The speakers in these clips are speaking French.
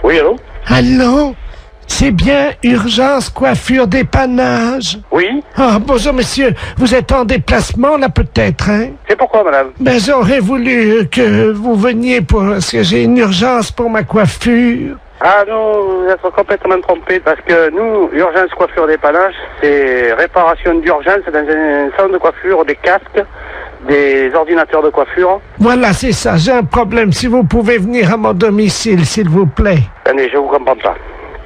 Oui, allô? Allô? C'est bien urgence coiffure dépannage? Oui? Ah, bonjour monsieur, vous êtes en déplacement là peut-être, hein? C'est pourquoi, madame? Ben j'aurais voulu que vous veniez parce que j'ai une urgence pour ma coiffure. Ah non, vous êtes complètement trompé parce que nous, urgence coiffure dépannage, c'est réparation d'urgence dans un salon de coiffure, des casques, des ordinateurs de coiffure. Voilà, c'est ça, j'ai un problème. Si vous pouvez venir à mon domicile, s'il vous plaît. Attendez, je vous comprends pas.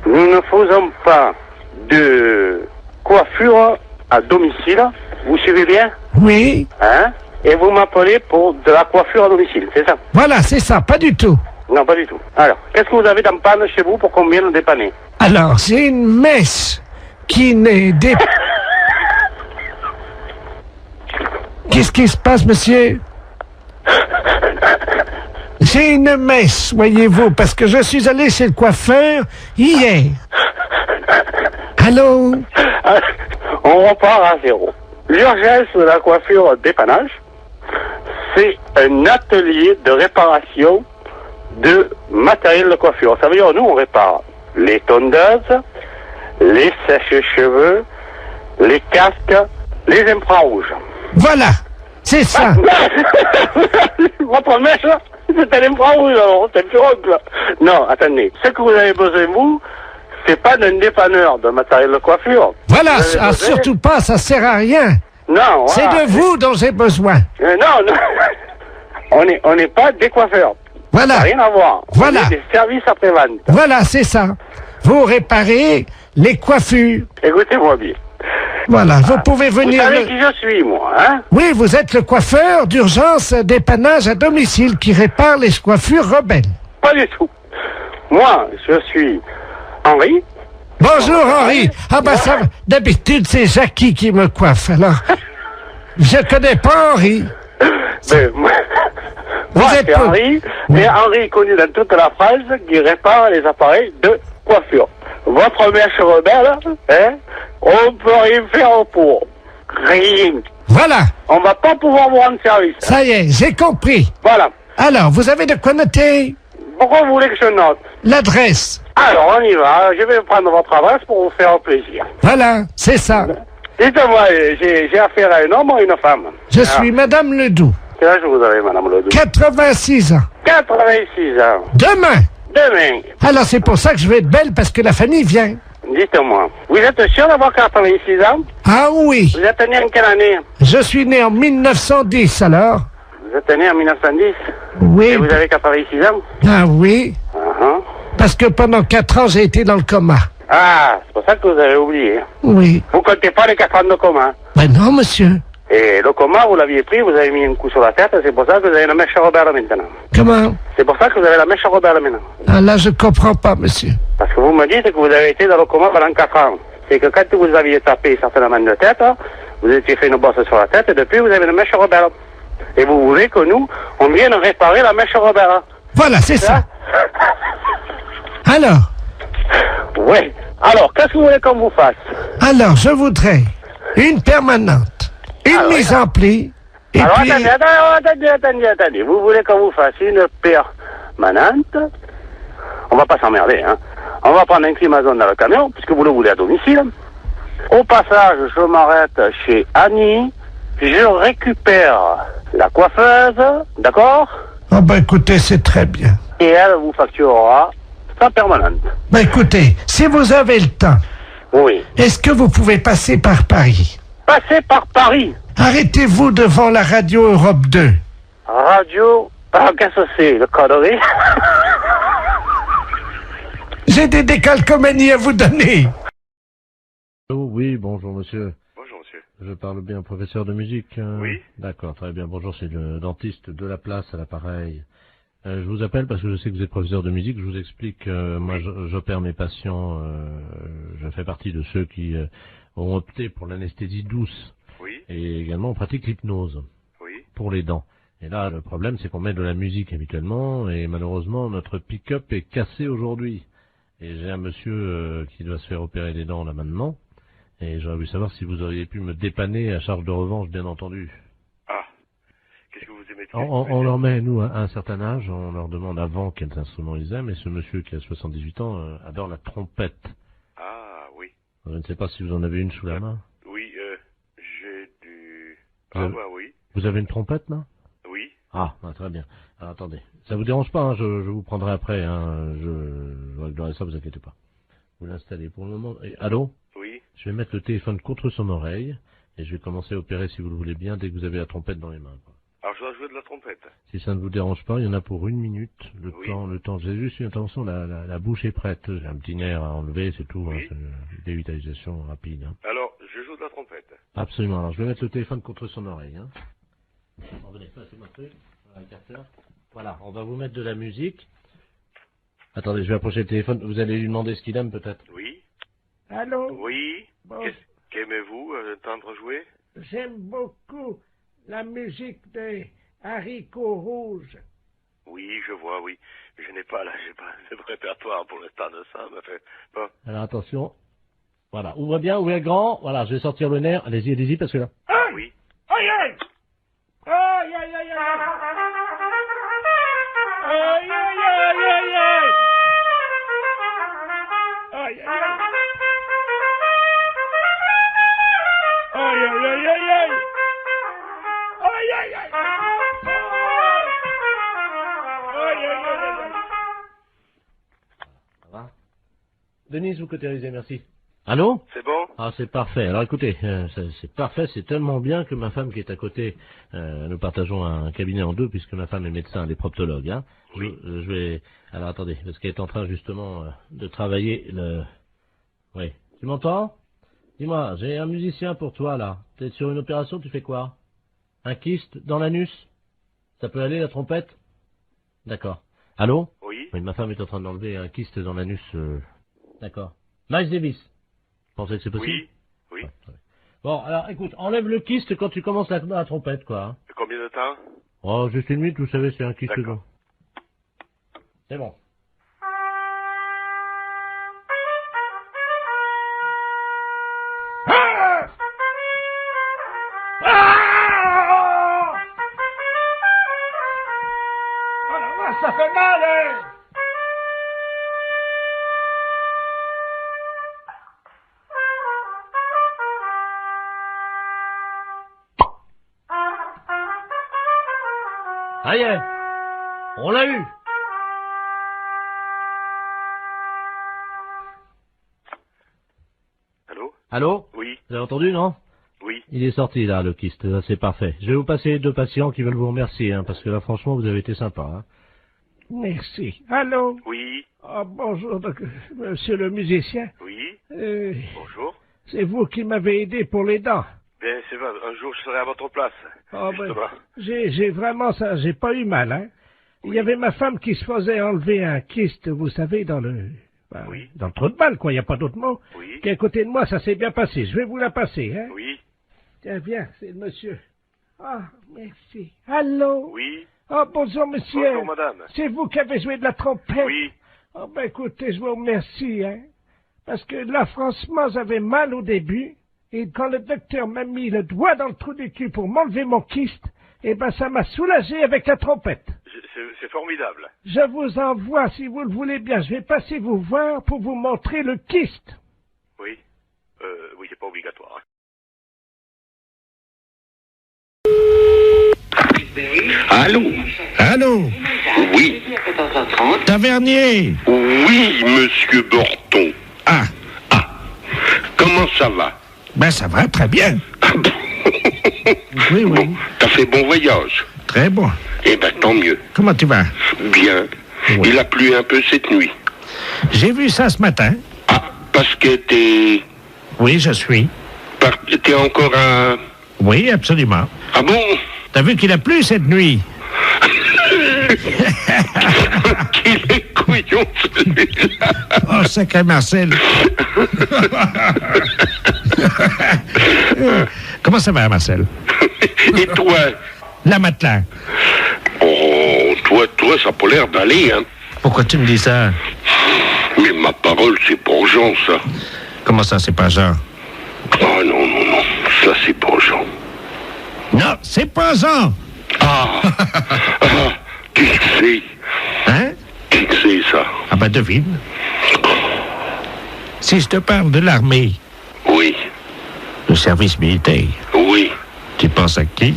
Nous ne faisons pas de coiffure à domicile. Vous suivez bien? Oui? Hein? Et vous m'appelez pour de la coiffure à domicile, c'est ça? Voilà, c'est ça, pas du tout. Non, pas du tout. Alors, qu'est-ce que vous avez dans panne chez vous pour qu'on vienne dépanner? Alors, j'ai une mèche qui n'est dé... Qu'est-ce qui se passe, monsieur? J'ai une mèche, voyez-vous, parce que je suis allé chez le coiffeur hier. Allô? On repart à zéro. L'urgence de la coiffure dépannage, c'est un atelier de réparation de matériel de coiffure. Ça veut dire, nous, on répare les tondeuses, les sèches-cheveux, les casques, les infrarouges. Voilà, c'est ça. Votre mèche, c'est un infrarouge, alors, c'est un pirogue. Non, attendez. Ce que vous avez besoin, vous, c'est pas d'un dépanneur de matériel de coiffure. Voilà, surtout pas, ça sert à rien. Non, voilà. C'est de vous dont j'ai besoin. Non, non. On n'est pas des coiffeurs. Voilà. Ça n'a rien à voir. Voilà. On est des services après-vente. Voilà, c'est ça. Vous réparez les coiffures. Écoutez-moi bien. Voilà, vous pouvez Vous venir... savez qui je suis, moi, hein? Oui, vous êtes le coiffeur d'urgence dépannage à domicile qui répare les coiffures rebelles. Pas du tout. Moi, je suis Henri. Bonjour Henri. Ah ben ça, d'habitude c'est Jackie qui me coiffe, alors... Je connais pas Henri. Ben, moi êtes c'est pas- Henri, et Henri est connu dans toute la France qui répare les appareils de coiffure. Votre mèche rebelle, hein, on peut rien faire pour. Rien. Voilà, On va pas pouvoir vous rendre service. ça y est, j'ai compris. Voilà. Alors, vous avez de quoi noter Pourquoi vous voulez que je note? l'adresse. Alors, on y va. Je vais prendre votre adresse pour vous faire plaisir. Voilà, c'est ça. Dites-moi, j'ai affaire à un homme ou à une femme? Je suis Madame Ledoux, Quel âge vous avez, Madame Ledoux? 86 ans. 86 ans. Demain. Demain, Alors c'est pour ça que je vais être belle parce que la famille vient. dites-moi, vous êtes sûr d'avoir 86 ans? Ah oui, Vous êtes né en quelle année? je suis né en 1910 alors. Vous êtes né en 1910? Et Oui, vous avez 86 ans? ah oui, Uh-huh. parce que pendant 4 ans j'ai été dans le coma. Ah, c'est pour ça que vous avez oublié. Oui. Vous comptez pas les 4 ans de coma. Ben non monsieur. Et le coma, vous l'aviez pris, vous avez mis un coup sur la tête, c'est pour ça que vous avez la mèche rebelle maintenant. Comment? C'est pour ça que vous avez la mèche rebelle maintenant. Ah là je comprends pas monsieur. Parce que vous me dites que vous avez été dans le coma pendant 4 ans. C'est que quand vous aviez tapé certainement de tête, vous étiez fait une bosse sur la tête et depuis vous avez une mèche rebelle. Et vous voulez que nous, on vienne réparer la mèche rebelle. Voilà, c'est ça. Alors, Oui. Alors, qu'est-ce que vous voulez qu'on vous fasse? alors je voudrais une permanente, une mise en pli, et Alors, puis... attendez. Vous voulez qu'on vous fasse une permanente? On va pas s'emmerder, hein. On va prendre un climazone dans le camion, puisque vous le voulez à domicile. Au passage, je m'arrête chez Annie. Je récupère la coiffeuse, d'accord? Oh ben écoutez, c'est très bien. Et elle vous facturera sa permanente. Ben écoutez, si vous avez le temps, Oui. est-ce que vous pouvez passer par Paris? Passez par Paris. Arrêtez-vous devant la radio Europe 2. Radio... Ah, qu'est-ce que c'est, le connerie? J'ai des décalcomanies à vous donner. Oh, oui, bonjour monsieur. Bonjour, monsieur. Je parle bien au professeur de musique. Oui. D'accord, très bien. Bonjour, c'est le dentiste de la place à l'appareil. Je vous appelle parce que je sais que vous êtes professeur de musique. Je vous explique, moi j'opère mes patients, je fais partie de ceux qui ont opté pour l'anesthésie douce. Oui. Et également on pratique l'hypnose Oui. pour les dents. Et là, le problème, c'est qu'on met de la musique habituellement, et malheureusement, notre pick-up est cassé aujourd'hui. Et j'ai un monsieur qui doit se faire opérer les dents là maintenant, et j'aurais voulu savoir si vous auriez pu me dépanner à charge de revanche, bien entendu. Ah. Qu'est-ce que vous vous aimez tout. On leur met, nous, à un certain âge, on leur demande avant quels instruments ils aiment, et ce monsieur qui a 78 ans adore la trompette. Ah, oui. Je ne sais pas si vous en avez une sous la main. Oui, j'ai du... Oui. Vous avez une trompette, là? Oui. Ah, très bien. Alors, attendez. Ça vous dérange pas, hein, je vous prendrai après, hein, je réglerai ça, vous inquiétez pas. Vous l'installez pour le moment. Et, allô? Oui. Je vais mettre le téléphone contre son oreille, et je vais commencer à opérer, si vous le voulez bien, dès que vous avez la trompette dans les mains, quoi. Alors, je dois jouer de la trompette. Si ça ne vous dérange pas, il y en a pour 1 minute. Le Oui. temps. J'ai juste une attention, la bouche est prête. J'ai un petit nerf à enlever, c'est tout. Oui. Hein, c'est une dévitalisation rapide. Hein. Alors, je joue de la trompette. Absolument. Alors, je vais mettre le téléphone contre son oreille. Hein. Attendez, passez-moi le truc. Voilà, le capteur. Voilà, on va vous mettre de la musique. Attendez, je vais approcher le téléphone. Vous allez lui demander ce qu'il aime, peut-être. Oui. Allô? Oui. Bon, Qu'aimez-vous entendre jouer? j'aime beaucoup la musique des haricots rouges. Oui, je vois, oui. Je n'ai pas, là, j'ai pas de répertoire pour l'instant de ça, mais fait, bon. Alors, attention. Voilà, ouvrez bien, ouvrez grand. Voilà, je vais sortir le nerf. Allez-y, parce que là... Aïe! Oui. Aïe, aïe! Aïe, aïe, aïe, aïe! Aïe, aïe, aïe, aïe, aïe! Aïe, aïe, aïe! Aïe, aïe, aïe, aïe, aïe! Aïe, aïe, aïe! Aïe, aïe, aïe, aïe! Ça va? Denise, vous cautérisez, merci. Allô? C'est bon? Ah, c'est parfait. Alors écoutez, c'est parfait, c'est tellement bien que ma femme qui est à côté, nous partageons un cabinet en deux puisque ma femme est médecin, elle est proctologue. Hein. Oui. Je vais... Alors attendez, parce qu'elle est en train justement de travailler le... Oui. Tu m'entends? Dis-moi, j'ai un musicien pour toi là. T'es sur une opération, tu fais quoi? Un kyste dans l'anus? Ça peut aller la trompette? D'accord. Allô? Oui. Oui, ma femme est en train d'enlever un kyste dans l'anus. D'accord. Miles Davis. Vous pensez que c'est possible? Oui. Oui. Ouais, ouais. Bon, alors écoute, enlève le kyste quand tu commences la trompette, quoi. Hein. Combien de temps? Oh, juste 1 minute, vous savez, c'est un kyste. D'accord. Bon. C'est bon. Ah! Ah! Oh la vache, ça fait mal, hein! Ça y est, on l'a eu. Allô? Allô? Oui. Vous avez entendu, non? Oui. Il est sorti, là, le kyste. Là, c'est parfait. Je vais vous passer 2 patients qui veulent vous remercier, hein, parce que là, franchement, vous avez été sympa. Hein. Merci. Allô? Oui. Ah, bonjour, monsieur le musicien. Oui. Bonjour. C'est vous qui m'avez aidé pour les dents. Bien, c'est vrai, un jour je serai à votre place. Ah, ben, Justement. j'ai vraiment ça, j'ai pas eu mal, hein. Il y avait ma femme qui se faisait enlever un kyste, vous savez, dans le Oui. dans le trou de balle, quoi, il n'y a pas d'autre mot. Oui. Qui est à côté de moi, ça s'est bien passé. Je vais vous la passer, hein. Oui. Tiens, viens, c'est le monsieur. Ah, merci. Allô? Oui. Ah, bonjour, monsieur. Bonjour, madame. C'est vous qui avez joué de la trompette? Oui. Ah, ben, écoutez, je vous remercie, hein. Parce que là, franchement, j'avais mal au début. Et quand le docteur m'a mis le doigt dans le trou du cul pour m'enlever mon kyste, eh ben, ça m'a soulagé avec la trompette. C'est formidable. Je vous envoie, si vous le voulez bien, je vais passer vous voir pour vous montrer le kyste. Oui. Oui, c'est pas obligatoire. Allô? Allô? Oui. Tavernier? Oui, monsieur Borton. Ah, Comment ça va? ben ça va, très bien. Oui, oui, Bon, t'as fait bon voyage? très bon. Eh ben, tant mieux. Comment tu vas? Bien. Oui. Il a plu un peu cette nuit. J'ai vu ça ce matin. Ah, parce que Oui, je suis. t'es encore à... Oui, absolument. Ah bon? T'as vu qu'il a plu cette nuit? Qu'il est couillon, celui-là. Oh, sacré Marcel. Comment ça va, Marcel? Et toi? La matelas. Oh, toi, ça a pas l'air d'aller, hein. Pourquoi tu me dis ça? Mais ma parole, c'est pour Jean, ça. Comment ça, c'est pas Jean? Oh non, ça c'est pour Jean. Non, c'est pas Jean. Ah, qui que c'est? Hein? Qui que c'est, ça? Ah ben devine. Si je te parle de l'armée, Oui, le service militaire, oui. tu penses à qui?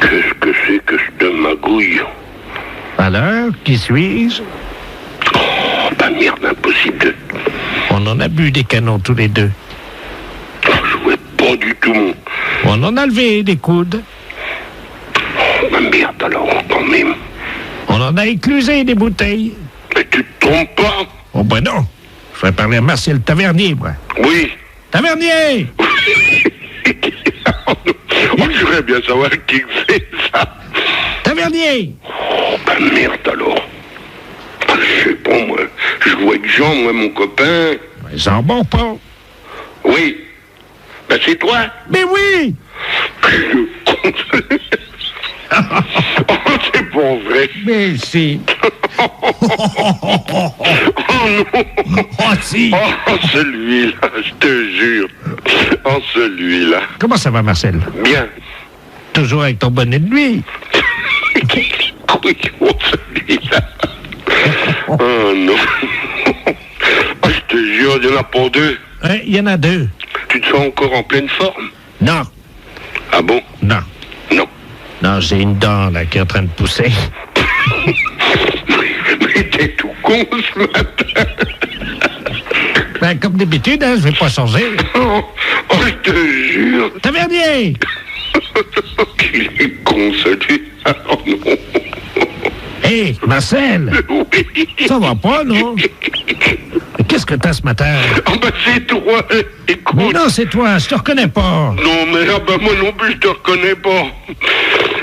Qu'est-ce que c'est que ce de magouille? Alors, qui suis-je? Oh, bah merde, impossible. On en a bu des canons tous les deux. Oh, je vois pas du tout mon... On en a levé des coudes. Oh, bah merde, alors, quand même. On en a éclusé des bouteilles. Mais tu te trompes pas? Oh ben non. Je vais parler à Marcel Tavernier, moi. Oui. Tavernier! Oh, je voudrais bien savoir qui que c'est, ça. Tavernier! Oh, bah merde, alors. Je sais pas, moi. Je vois que Jean, moi, mon copain. Ils en bon pas. Oui. Bah c'est toi. Mais oui! Oh, c'est pas vrai. Mais si. Oh non. Oh si. Oh, celui-là, je te jure. Oh, celui-là. Comment ça va, Marcel? Bien. Toujours avec ton bonnet de nuit. Oui, oh, celui-là. Oh non. Oh, je te jure, il n'y en a pas deux. Ouais, il y en a deux. Tu te sens encore en pleine forme? Non. Ah bon? Non. Non. Non, j'ai une dent, là, qui est en train de pousser. Mais t'es tout con ce matin. Ben, comme d'habitude, hein, je vais pas changer. Oh, oh, je te jure. Tavernier! Qu'il est con, celui-là. Oh non. Hé, Marcel! Oui. Ça va pas, non? Qu'est-ce que t'as ce matin? Ah ben c'est toi, écoute. Mais non, c'est toi, je te reconnais pas. Non mais ah ben moi non plus je te reconnais pas.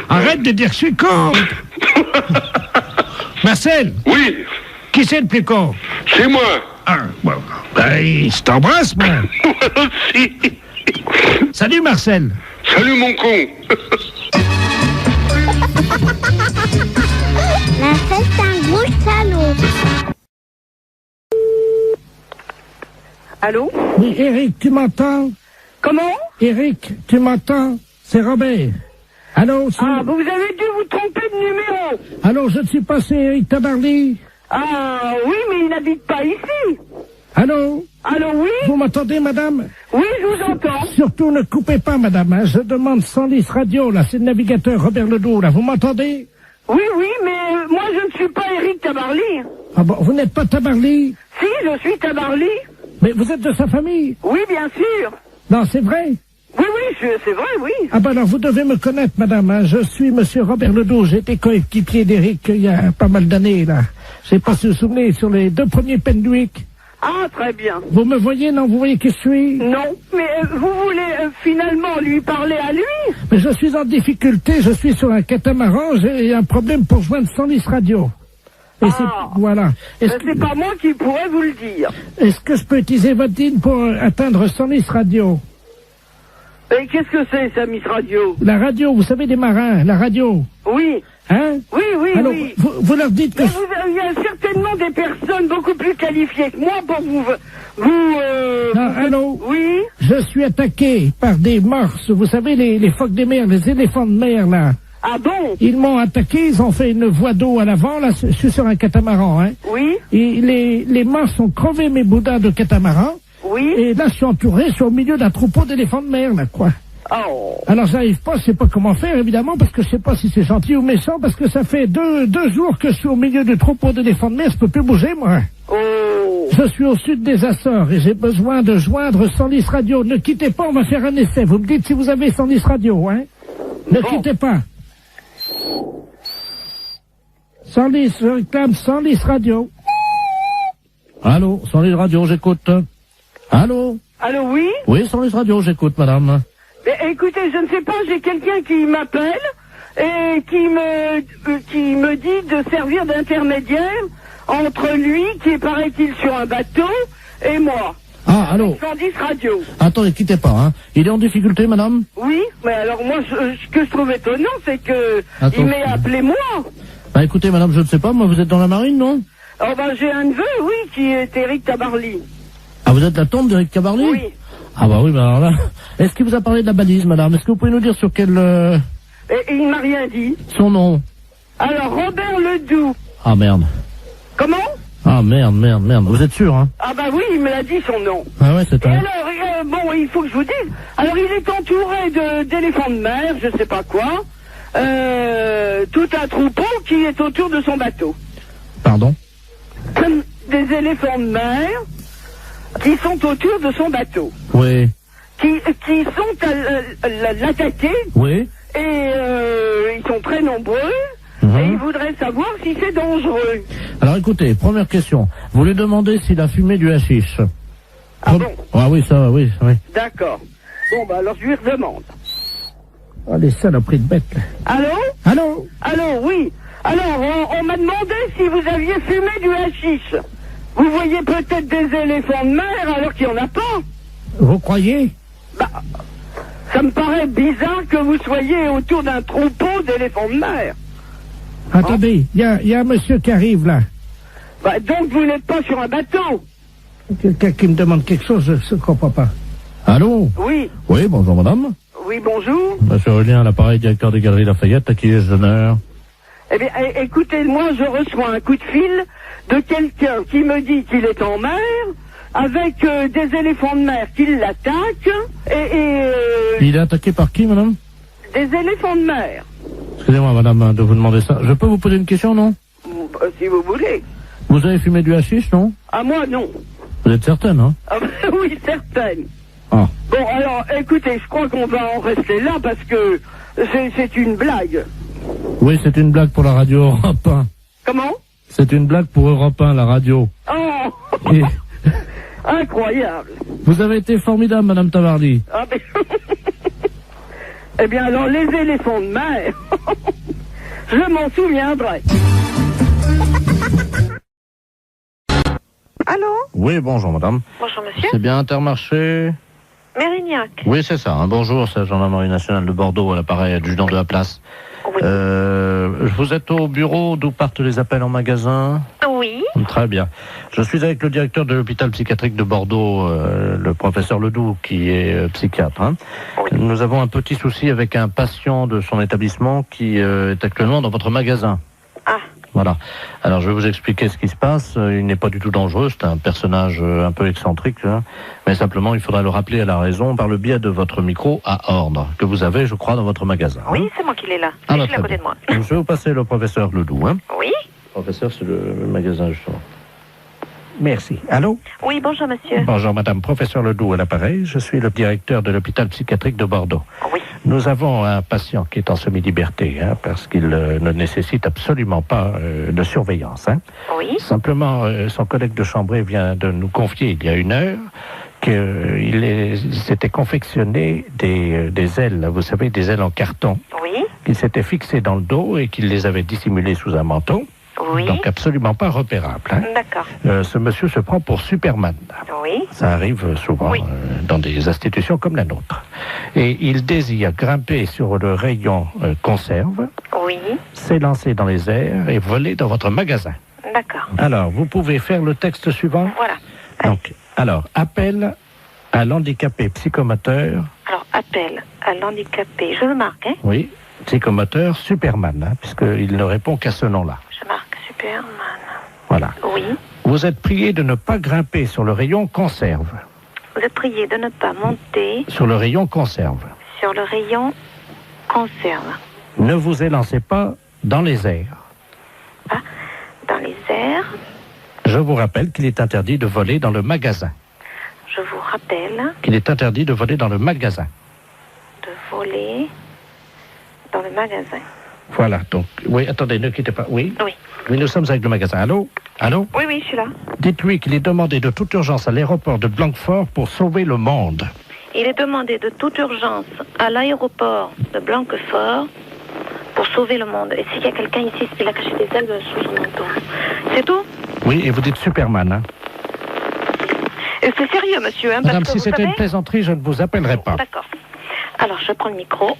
Arrête de dire que je suis con. Marcel, Oui, qui c'est le plus con? c'est moi. Ah, bon. Ben, je t'embrasse, moi. Moi aussi. Salut, Marcel. Salut mon con. Marcel, c'est un gros salaud. Allô? Oui, Eric, tu m'entends? Comment? Eric, tu m'entends? C'est Robert. Allô, c'est... Ah, vous avez dû vous tromper de numéro. Allô, je ne suis pas, c'est Eric Tabarly. Ah, oui, mais il n'habite pas ici. Allô? Allô, oui? Vous m'entendez, madame? Oui, je vous entends. Surtout, ne coupez pas, madame, hein. Je demande 110 radio, là, c'est le navigateur Robert Ledoux, là. Vous m'entendez? Oui, oui, mais moi, je ne suis pas Eric Tabarly. Ah bon, vous n'êtes pas Tabarly? Si, je suis Tabarly. Mais vous êtes de sa famille? Oui, bien sûr. Non, c'est vrai? Oui, oui, c'est vrai, oui. Ah ben alors, vous devez me connaître, madame, hein. Je suis monsieur Robert Ledoux. J'étais coéquipier d'Eric il y a pas mal d'années, là. Je sais pas si vous vous souvenez, sur les 2 premiers Penduic. Ah, très bien. Vous me voyez, non? Vous voyez qui je suis? Non, mais vous voulez finalement lui parler à lui? Mais je suis en difficulté, je suis sur un catamaran, j'ai un problème pour joindre 110 radio. Et c'est, voilà. C'est pas moi qui pourrais vous le dire. Est-ce que je peux utiliser votre ligne pour atteindre 110 radio? Et qu'est-ce que c'est, ça, Miss Radio? La radio, vous savez, des marins, la radio. Oui. Hein? Oui, oui, alors, oui. Vous leur dites que... Mais il y a certainement des personnes beaucoup plus qualifiées que moi pour Non, allô? Oui? Je suis attaqué par des morses, vous savez, les phoques des mers, les éléphants de mer, là. Ah bon? Ils m'ont attaqué, ils ont fait une voie d'eau à l'avant, là, je suis sur un catamaran, hein. Oui? Et les morses ont crevé mes boudins de catamaran. Oui? Et là, je suis entouré, je suis au milieu d'un troupeau d'éléphants de mer, là, quoi. Oh. Alors, j'arrive pas, je sais pas comment faire, évidemment, parce que je sais pas si c'est gentil ou méchant, parce que ça fait deux jours que je suis au milieu du troupeau d'éléphants de mer, je peux plus bouger, moi. Oh. Je suis au sud des Açores et j'ai besoin de joindre 110 radio. Ne quittez pas, on va faire un essai. Vous me dites si vous avez 110 radio, hein? Ne quittez pas. 110, je réclame 110 radio. Allô, 110 radio, j'écoute. Allô? Allô, oui? Oui, 110 radio, j'écoute, madame. Mais, écoutez, je ne sais pas, j'ai quelqu'un qui m'appelle et qui me dit de servir d'intermédiaire entre lui, qui est, paraît-il, sur un bateau, et moi. Ah, allô? 110 radio. Attendez, quittez pas, hein. Il est en difficulté, madame? Oui, mais alors moi, ce que je trouve étonnant, c'est que Attends, il m'ait appelé moi. Bah écoutez, madame, je ne sais pas, moi, vous êtes dans la marine, non? Oh ben, j'ai un neveu, oui, qui est Eric Tabarly. Ah, vous êtes la tombe d'Eric Tabarly? Oui. Ah bah oui, mais alors là... Est-ce qu'il vous a parlé de la balise, madame? Est-ce que vous pouvez nous dire sur quel... Et il m'a rien dit. Son nom? Alors, Robert Ledoux. Ah merde. Comment? Ah merde. Vous êtes sûr, hein? Ah bah oui, il me l'a dit son nom. Ah ouais, c'est Et un... alors, bon, il faut que je vous dise. Alors, il est entouré d'éléphants de mer, je sais pas quoi. Tout un troupeau qui est autour de son bateau. Pardon? Des éléphants de mer qui sont autour de son bateau. Oui. Qui sont à l'attaquer. Oui. Et ils sont très nombreux. Et ils voudraient savoir si c'est dangereux. Alors écoutez, première question. Vous lui demandez s'il a fumé du hashish. Ah bon? Ah oui, ça, oui. D'accord. Bon, bah alors je lui redemande. Oh, les saloperies de bêtes. Allô, oui. Alors, on m'a demandé si vous aviez fumé du hashish. Vous voyez peut-être des éléphants de mer alors qu'il n'y en a pas. Vous croyez? Bah, ça me paraît bizarre que vous soyez autour d'un troupeau d'éléphants de mer. Attendez, il y a un monsieur qui arrive là. Bah, donc vous n'êtes pas sur un bateau. Quelqu'un qui me demande quelque chose, je ne comprends pas. Allô? Oui. Oui, bonjour madame. Oui, bonjour. Monsieur Aurélien, à l'appareil, directeur des Galeries Lafayette, à qui ai-je l'honneur? Eh bien, écoutez, moi je reçois un coup de fil de quelqu'un qui me dit qu'il est en mer, avec des éléphants de mer qui l'attaquent, Il est attaqué par qui, madame? Des éléphants de mer. Excusez-moi, madame, de vous demander ça. Je peux vous poser une question, non? Si vous voulez. Vous avez fumé du hashish, non? Ah, moi, non. Vous êtes certaine, hein? Ah, oui, certaine. Ah. Bon, alors, écoutez, je crois qu'on va en rester là parce que c'est une blague. Oui, c'est une blague pour la radio Europe 1. Comment? C'est une blague pour Europe 1, la radio. Oh Et... Incroyable. Vous avez été formidable, madame Tavardi. Ah, mais... Eh bien, alors, les éléphants de mer, je m'en souviendrai. Allô? Oui, bonjour, madame. Bonjour, monsieur. C'est bien Intermarché? Mérignac. Oui, c'est ça. Hein. Bonjour, c'est la gendarmerie nationale de Bordeaux, à l'appareil adjudant de la place. Oui. Vous êtes au bureau d'où partent les appels en magasin? Oui. Très bien. Je suis avec le directeur de l'hôpital psychiatrique de Bordeaux, le professeur Ledoux, qui est psychiatre. Hein. Oui. Nous avons un petit souci avec un patient de son établissement qui est actuellement dans votre magasin. Ah. Voilà. Alors je vais vous expliquer ce qui se passe. Il n'est pas du tout dangereux, c'est un personnage un peu excentrique, hein. Mais simplement il faudra le rappeler à la raison par le biais de votre micro à ordre, que vous avez, je crois, dans votre magasin. Oui, hein. c'est moi qui l'ai là. Ah, Je bah, suis à très côté bien. de moi. Donc, je vais vous passer le professeur Ledoux. Hein. Oui. Professeur, c'est le magasin, justement. Merci. Allô? Oui, bonjour, monsieur. Bonjour madame, professeur Ledoux à l'appareil, je suis le directeur de l'hôpital psychiatrique de Bordeaux. Oui. Nous avons un patient qui est en semi-liberté, hein, parce qu'il ne nécessite absolument pas de surveillance. Hein. Oui. Simplement, son collègue de chambrée vient de nous confier il y a 1 heure qu'il s'était confectionné des ailes, vous savez, des ailes en carton, Oui. qu'il s'était fixées dans le dos et qu'il les avait dissimulées sous un manteau. Oui. Donc absolument pas repérable. Hein. D'accord. Ce monsieur se prend pour Superman. Oui. Ça arrive souvent Oui. dans des institutions comme la nôtre. Et il désire grimper sur le rayon conserve, Oui. s'élancer dans les airs et voler dans votre magasin. D'accord. Alors, vous pouvez faire le texte suivant. Voilà. Donc, alors, appel à l'handicapé psychomoteur. Alors, appel à l'handicapé. Je le marque, hein? Oui, psychomoteur Superman, hein, puisqu'il ne répond qu'à ce nom-là. Je marque Superman. Voilà. Oui. Vous êtes prié de ne pas grimper sur le rayon conserve. Vous êtes prié de ne pas monter Sur le rayon conserve. sur le rayon conserve. Ne vous élancez pas dans les airs. Ah, dans les airs. Je vous rappelle qu'il est interdit de voler dans le magasin. Je vous rappelle Qu'il est interdit de voler dans le magasin. de voler dans le magasin. Voilà, donc, oui, attendez, ne quittez pas. Oui? Oui. Oui, nous sommes avec le magasin. Allô? Allô? Oui, oui, je suis là. Dites-lui qu'il est demandé de toute urgence à l'aéroport de Blanquefort pour sauver le monde. Il est demandé de toute urgence à l'aéroport de Blanquefort pour sauver le monde. Et s'il y a quelqu'un ici qui a caché des ailes sous son manteau. C'est tout? Oui, et vous dites Superman, hein? Et c'est sérieux, monsieur, hein? Madame, parce que si c'était une plaisanterie, je ne vous appellerai pas. D'accord. Alors, je prends le micro.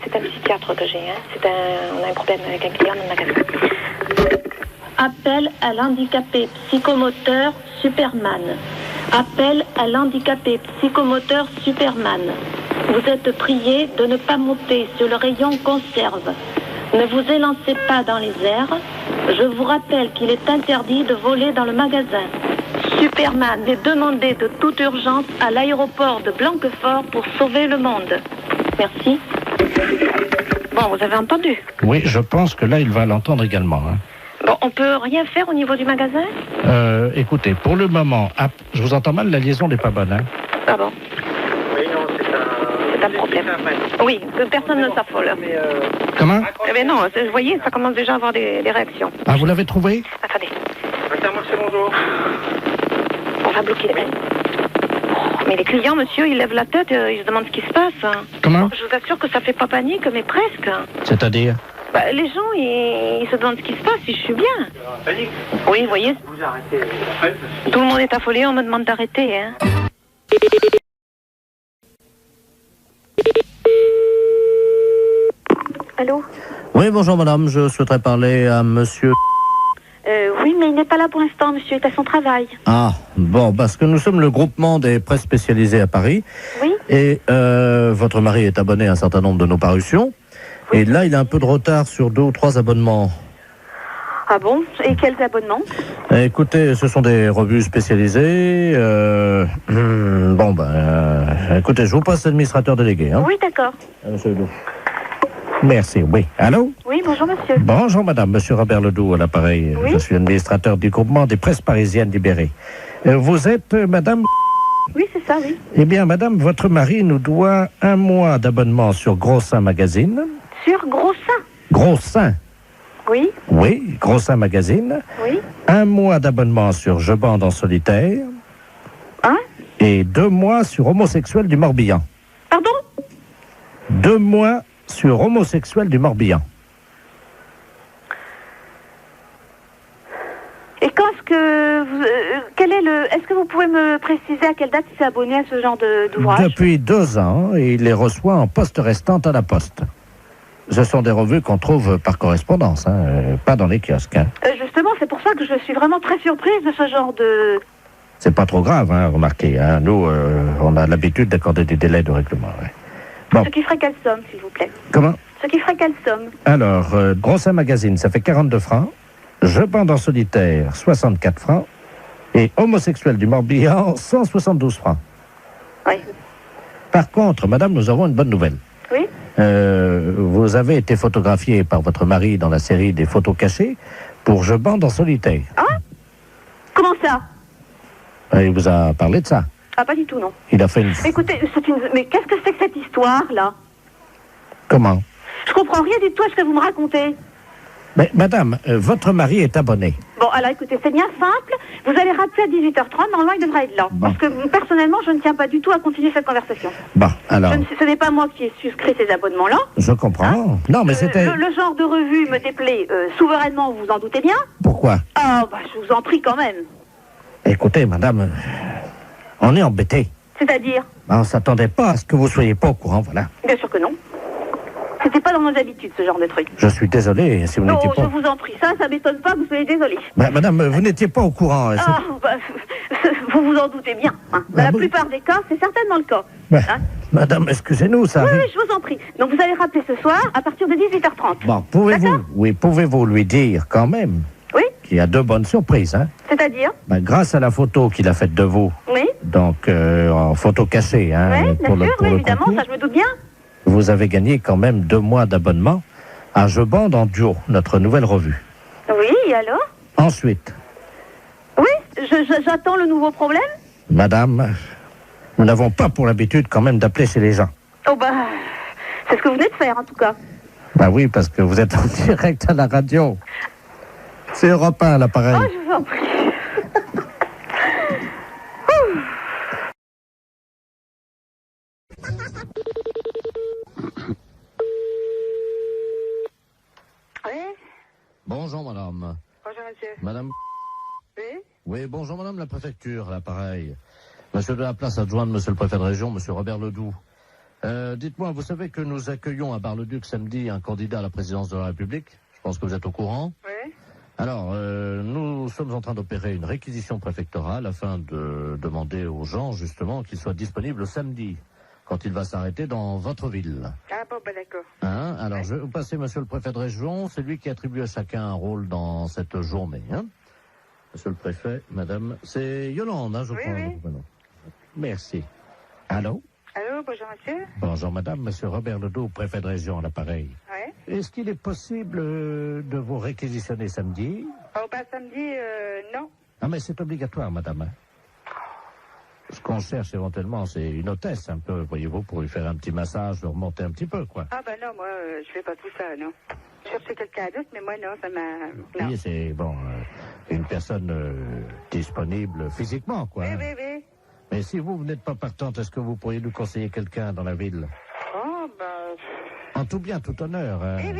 C'est un psychiatre que j'ai, hein. On a un problème avec un client dans le magasin. Appel à l'handicapé psychomoteur Superman. Appel à l'handicapé psychomoteur Superman. Vous êtes prié de ne pas monter sur le rayon conserve. Ne vous élancez pas dans les airs. Je vous rappelle qu'il est interdit de voler dans le magasin. Superman est demandé de toute urgence à l'aéroport de Blanquefort pour sauver le monde. Merci. Bon, vous avez entendu? Oui, je pense que là, il va l'entendre également. Hein. Bon, on peut rien faire au niveau du magasin? Écoutez, pour le moment, je vous entends mal, la liaison n'est pas bonne. Hein. Ah bon? Oui, non, C'est un problème. Oui, que personne ne s'affole. Comment? Eh bien non, vous voyez, ça commence déjà à avoir des réactions. Ah, vous l'avez trouvé? Attendez, Intermarché, bonjour. on va bloquer les mails. Mais les clients, monsieur, ils lèvent la tête, ils se demandent ce qui se passe. Comment? Je vous assure que ça fait pas panique, mais presque. C'est-à-dire? Bah, les gens, ils se demandent ce qui se passe, si je suis bien. Panique. Oui, vous voyez. Vous arrêtez. Tout le monde est affolé, on me demande d'arrêter, hein. Allô? Oui, bonjour madame, je souhaiterais parler à monsieur... Oui, mais il n'est pas là pour l'instant, monsieur est à son travail. Ah, bon, parce que nous sommes le groupement des presses spécialisées à Paris. Oui? Et votre mari est abonné à un certain nombre de nos parutions. Oui. Et là, il a un peu de retard sur 2 ou 3 abonnements. Ah bon? Et quels abonnements? Écoutez, ce sont des revues spécialisées. Écoutez, je vous passe l'administrateur délégué. Hein. Oui, d'accord. Monsieur Ledoux. Merci, oui. Allô? Oui, bonjour monsieur. Bonjour madame, monsieur Robert Ledoux à l'appareil. Oui? Je suis administrateur du groupement des presses parisiennes libérées. Vous êtes madame... Oui, c'est ça, oui. Eh bien madame, votre mari nous doit 1 mois d'abonnement sur Gros Seins Magazine. Sur Gros Seins? Gros Seins? Oui. Oui, Gros Seins Magazine. Oui. 1 mois d'abonnement sur Je bande en solitaire. Hein? Et 2 mois sur Homosexuel du Morbihan. Pardon? 2 mois sur Homosexuel du Morbihan. Et quand est-ce que est-ce que vous pouvez me préciser à quelle date il s'est abonné à ce genre d'ouvrage? Depuis 2 ans, et il les reçoit en poste restante à la poste. Ce sont des revues qu'on trouve par correspondance, hein, pas dans les kiosques. Hein. Justement, c'est pour ça que je suis vraiment très surprise de ce genre de... C'est pas trop grave, hein, remarquez. Hein. Nous, on a l'habitude d'accorder des délais de règlement. Ouais. Bon. Ce qui ferait quelle somme, s'il vous plaît? Comment? Ce qui ferait quelle somme? Alors, Gros Seins Magazine, ça fait 42 francs. Je bande en solitaire, 64 francs. Et Homosexuel du Morbihan, 172 francs. Oui. Par contre, madame, nous avons une bonne nouvelle. Oui? Vous avez été photographiée par votre mari dans la série des photos cachées pour Je bande en solitaire. Hein? Comment ça? Il vous a parlé de ça? Ah, pas du tout, non. Il a fait une... Écoutez, mais qu'est-ce que c'est que cette histoire-là? Comment? Je comprends rien du tout à ce que vous me racontez. Mais madame, votre mari est abonné. Bon, alors écoutez, c'est bien simple. Vous allez rappeler à 18h30, normalement il devrait être là. Bon. Parce que personnellement, je ne tiens pas du tout à continuer cette conversation. Bon, alors... Ce n'est pas moi qui ai souscrit ces abonnements-là. Je comprends. Hein? Non, mais c'était... Le genre de revue me déplaît souverainement, vous vous en doutez bien. Pourquoi? Ah, bah je vous en prie quand même. Écoutez, madame, on est embêtés. C'est-à-dire? On ne s'attendait pas à ce que vous soyez pas au courant, voilà. Bien sûr que non. C'était pas dans nos habitudes, ce genre de truc. Je suis désolé si vous n'étiez pas... Non, je vous en prie, ça m'étonne pas que vous soyez désolé. Madame, vous n'étiez pas au courant. Ah, bah, vous vous en doutez bien. Hein. Dans la plupart des cas, c'est certainement le cas. Hein. Madame, excusez-nous, ça arrive... Oui, je vous en prie. Donc vous allez rappeler ce soir à partir de 18h30. Bon, pouvez-vous lui dire quand même qu'il y a 2 bonnes surprises, hein? C'est-à-dire? Grâce à la photo qu'il a faite de vous. Oui. Donc, en photo cachée, hein? Oui, bien sûr, évidemment, concours, ça je me doute bien. vous avez gagné quand même 2 mois d'abonnement à Je bande en duo, notre nouvelle revue. Oui, et alors? Ensuite. Oui, j'attends le nouveau problème. Madame, nous n'avons pas pour l'habitude quand même d'appeler chez les gens. Oh bah, c'est ce que vous venez de faire en tout cas. Bah oui, parce que vous êtes en direct à la radio. C'est Europe 1 à l'appareil. Oh, je vous en prie. Oui. Bonjour madame. Bonjour monsieur. Madame. Oui. Oui, bonjour madame la préfecture, à l'appareil. Monsieur de la place adjoint de monsieur le préfet de région, monsieur Robert Ledoux. Dites-moi, vous savez que nous accueillons à Bar-le-Duc samedi un candidat à la présidence de la République? Je pense que vous êtes au courant. Oui. Alors, nous sommes en train d'opérer une réquisition préfectorale afin de demander aux gens, justement, qu'ils soient disponibles samedi, quand il va s'arrêter dans votre ville. Ah bon, ben d'accord. Hein? Alors, je vais vous passer monsieur le préfet de région, c'est lui qui attribue à chacun un rôle dans cette journée. Hein? Monsieur le préfet, madame, c'est Yolande, hein, je crois. Oui. Merci. Allô? Allô, bonjour monsieur. Bonjour madame, monsieur Robert Ledoux, préfet de région à l'appareil. Oui. Est-ce qu'il est possible de vous réquisitionner samedi? Oh, bah samedi, non. Ah, mais c'est obligatoire, madame. Ce qu'on cherche éventuellement, c'est une hôtesse, un peu, voyez-vous, pour lui faire un petit massage, le remonter un petit peu, quoi. Ah, bah non, moi, je fais pas tout ça, non. Je cherchais quelqu'un d'autre, mais moi, non, ça m'a... Non. Oui, c'est, bon, une personne disponible physiquement, quoi. Oui. Mais si vous n'êtes pas partante, est-ce que vous pourriez nous conseiller quelqu'un dans la ville? Oh, bah... En tout bien, tout honneur. Hein. Oui,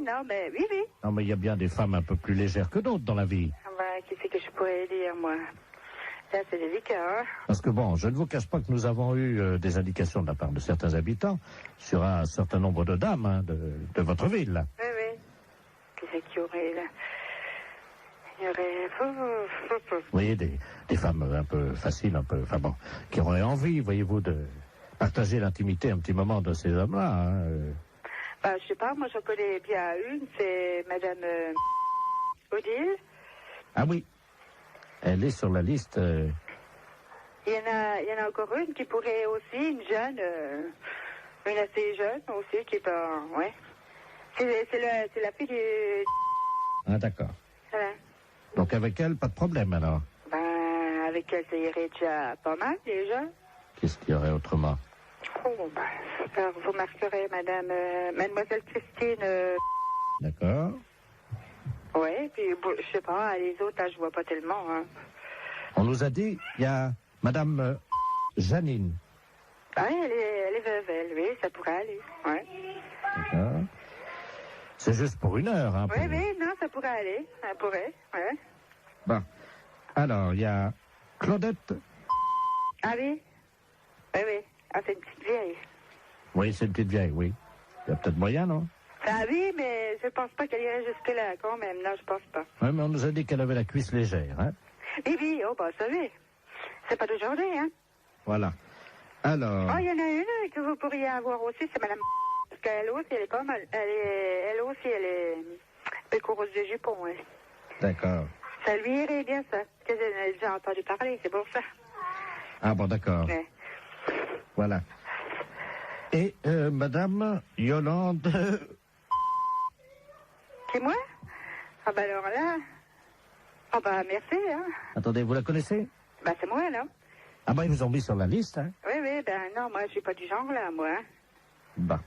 non, mais oui. Non, mais il y a bien des femmes un peu plus légères que d'autres dans la vie. Ah, bah, qui c'est que je pourrais dire, moi? Là, c'est délicat, hein. Parce que bon, je ne vous cache pas que nous avons eu des indications de la part de certains habitants sur un certain nombre de dames hein, de votre ville. Oui. Qui c'est qu'il y aurait, là? Il y aurait... Vous voyez, des femmes un peu faciles, un peu... Enfin bon, qui auraient envie, voyez-vous, de partager l'intimité un petit moment de ces hommes-là. Hein. Bah, je sais pas, moi, je connais bien une, c'est Madame Odile. Ah oui, elle est sur la liste... Il y en a encore une qui pourrait aussi, une jeune, une assez jeune aussi, qui est pas... Ouais. C'est la fille du... Ah d'accord. Voilà. Donc avec elle, pas de problème alors? Ben, avec elle, ça irait déjà pas mal, déjà. Qu'est-ce qu'il y aurait autrement? Oh, ben, alors, vous marquerez Mademoiselle Christine... D'accord. Ouais, puis, bon, je sais pas, les autres, là, je vois pas tellement, hein. On nous a dit, il y a Madame Janine. Ah, elle est veuve, elle, oui, ça pourrait aller, ouais. D'accord. C'est juste pour une heure, hein. Oui, non, ça pourrait aller, ça pourrait, ouais. Bon. Alors, il y a Claudette. Ah oui? Oui. Ah, c'est une petite vieille. Oui, c'est une petite vieille, oui. Il y a peut-être moyen, non? Ah oui, mais je pense pas qu'elle irait jusque-là, quand même. Non, je pense pas. Oui, mais on nous a dit qu'elle avait la cuisse légère, hein? Oui, oh, bah, ça oui. C'est pas d'aujourd'hui, hein? Voilà. Alors... Oh, il y en a une que vous pourriez avoir aussi, c'est Madame... Parce qu'elle aussi, elle est pas mal. Elle aussi, elle est pécoureuse de jupon, ouais. D'accord. Ça lui irait bien, ça. Parce que j'en ai déjà entendu parler, c'est pour ça. Ah bon, d'accord. Ouais. Voilà. Et Madame Yolande... C'est moi? Ah bah alors là... Ah bah merci, hein. Attendez, vous la connaissez? Bah c'est moi, là. Ah bah ils vous ont mis sur la liste, hein. Oui, ben non, moi je suis pas du genre, là, moi. Hein. Bah,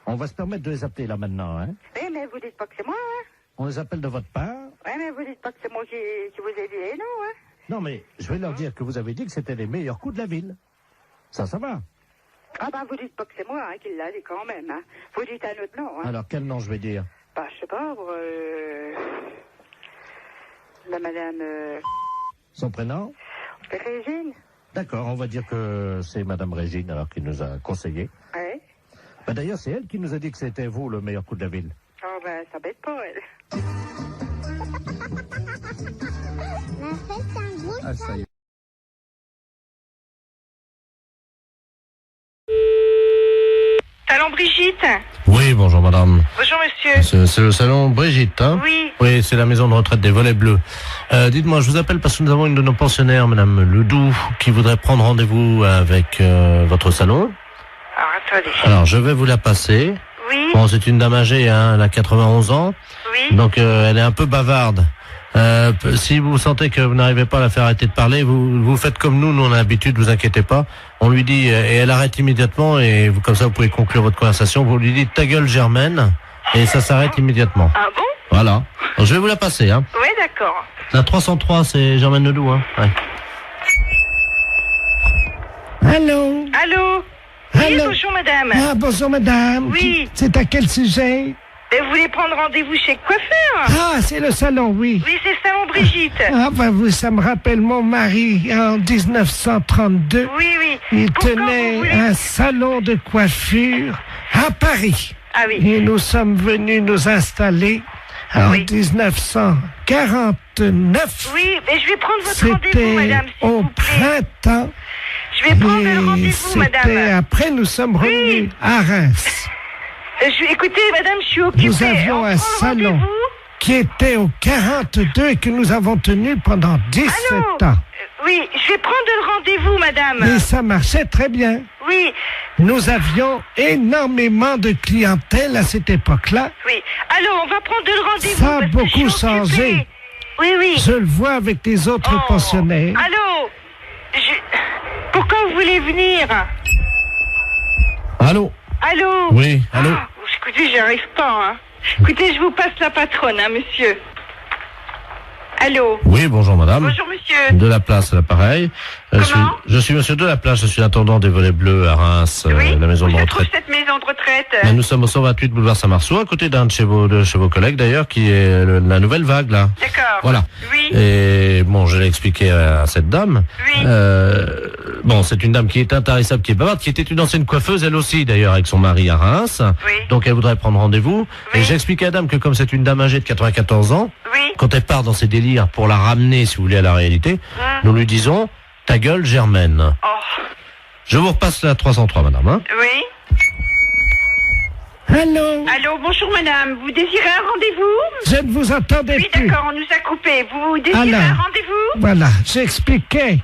on va se permettre de les appeler là maintenant, hein. Oui, mais vous dites pas que c'est moi, hein. On les appelle de votre part. Oui, mais vous dites pas que c'est moi qui vous ai dit, non, hein. Non, mais je vais leur dire que vous avez dit que c'était les meilleurs coups de la ville. Ça va. Ah bah vous dites pas que c'est moi, hein, qui l'a dit quand même, hein. Vous dites un autre nom, hein. Alors, quel nom je vais dire? Bah, je sais pas, la madame... Son prénom? Régine. D'accord, on va dire que c'est Madame Régine, alors, qui nous a conseillé. Oui. Bah, d'ailleurs, c'est elle qui nous a dit que c'était vous, le meilleur coup de la ville. Oh, ben, ça bête pas, elle. La fête, c'est un gros Ah, ça y est. Salon Brigitte. Oui, bonjour madame. Bonjour monsieur. C'est le salon Brigitte, hein? Oui. Oui, c'est la maison de retraite des Volets Bleus. Dites-moi, je vous appelle parce que nous avons une de nos pensionnaires, madame Ledoux, qui voudrait prendre rendez-vous avec votre salon. Alors, attendez. Alors, je vais vous la passer. Oui. Bon, c'est une dame âgée, hein, elle a 91 ans. Oui. Donc, elle est un peu bavarde. Si vous sentez que vous n'arrivez pas à la faire arrêter de parler, vous faites comme nous on a l'habitude, vous inquiétez pas. On lui dit, et elle arrête immédiatement, et vous, comme ça vous pouvez conclure votre conversation, vous lui dites ta gueule Germaine, et ça s'arrête immédiatement. Ah bon? Voilà. Alors, je vais vous la passer, hein. Oui, d'accord. La 303, c'est Germaine Ledoux, hein. Ouais. Allô? Allô? Oui, Allô? bonjour madame. Ah, bonjour madame. Oui. C'est à quel sujet? Vous voulez prendre rendez-vous chez le coiffeur? Ah, c'est le salon, oui. Oui, c'est le salon Brigitte. Ah, bah, ça me rappelle mon mari en 1932. Oui. Il Pourquoi vous tenait voulez- un salon de coiffure à Paris. Ah oui. Et nous sommes venus nous installer En Oui. 1949, Oui, mais je vais prendre votre rendez-vous, c'était madame, s'il au vous plaît. printemps. Je vais prendre le Et rendez-vous, c'était madame. après, nous sommes revenus à Reims. Écoutez, madame, je suis occupée. Nous avions On un prend le salon rendez-vous. qui était au 42 et que nous avons tenu pendant 17 Allô ans. Oui, je vais prendre le rendez-vous, madame. Et ça marchait très bien. Oui, Nous avions énormément de clientèle à cette époque-là. oui. Allô, on va prendre le rendez-vous. Ça a parce que je suis beaucoup changé. occupée. Oui, oui. Je le vois avec les autres Oh. pensionnaires. Allô Pourquoi vous voulez venir? Allô? Allô? Oui, allô? Ah, écoutez, j'y arrive pas, hein. Écoutez, je vous passe la patronne, hein, monsieur. Allô? Oui, bonjour madame. Bonjour, monsieur. De la place à l'appareil. Comment Je suis monsieur de la place, je suis intendant des volets bleus à Reims, Oui, la maison où de se trouve retraite. cette maison de retraite? Mais nous sommes au 128 boulevard Saint-Marceau, à côté d'un de chez vos collègues d'ailleurs, qui est la nouvelle vague là. D'accord. Voilà. Oui. Et bon, je l'ai expliqué à cette dame. Oui. Bon, c'est une dame qui est intarissable, qui est bavarde, qui était une ancienne coiffeuse, elle aussi d'ailleurs, avec son mari à Reims. Oui. Donc elle voudrait prendre rendez-vous. Oui. Et j'ai expliqué à la dame que comme c'est une dame âgée de 94 ans, Oui. quand elle part dans ses délires pour la ramener, si vous voulez, à la réalité, nous lui disons, ta gueule, Germaine. Oh. Je vous repasse la 303, madame. Hein. Oui. Allô? Allô, bonjour madame. Vous désirez un rendez-vous? Je ne vous entendais Oui, plus. d'accord, on nous a coupé. Vous désirez Alors. un rendez-vous? Voilà, j'expliquais.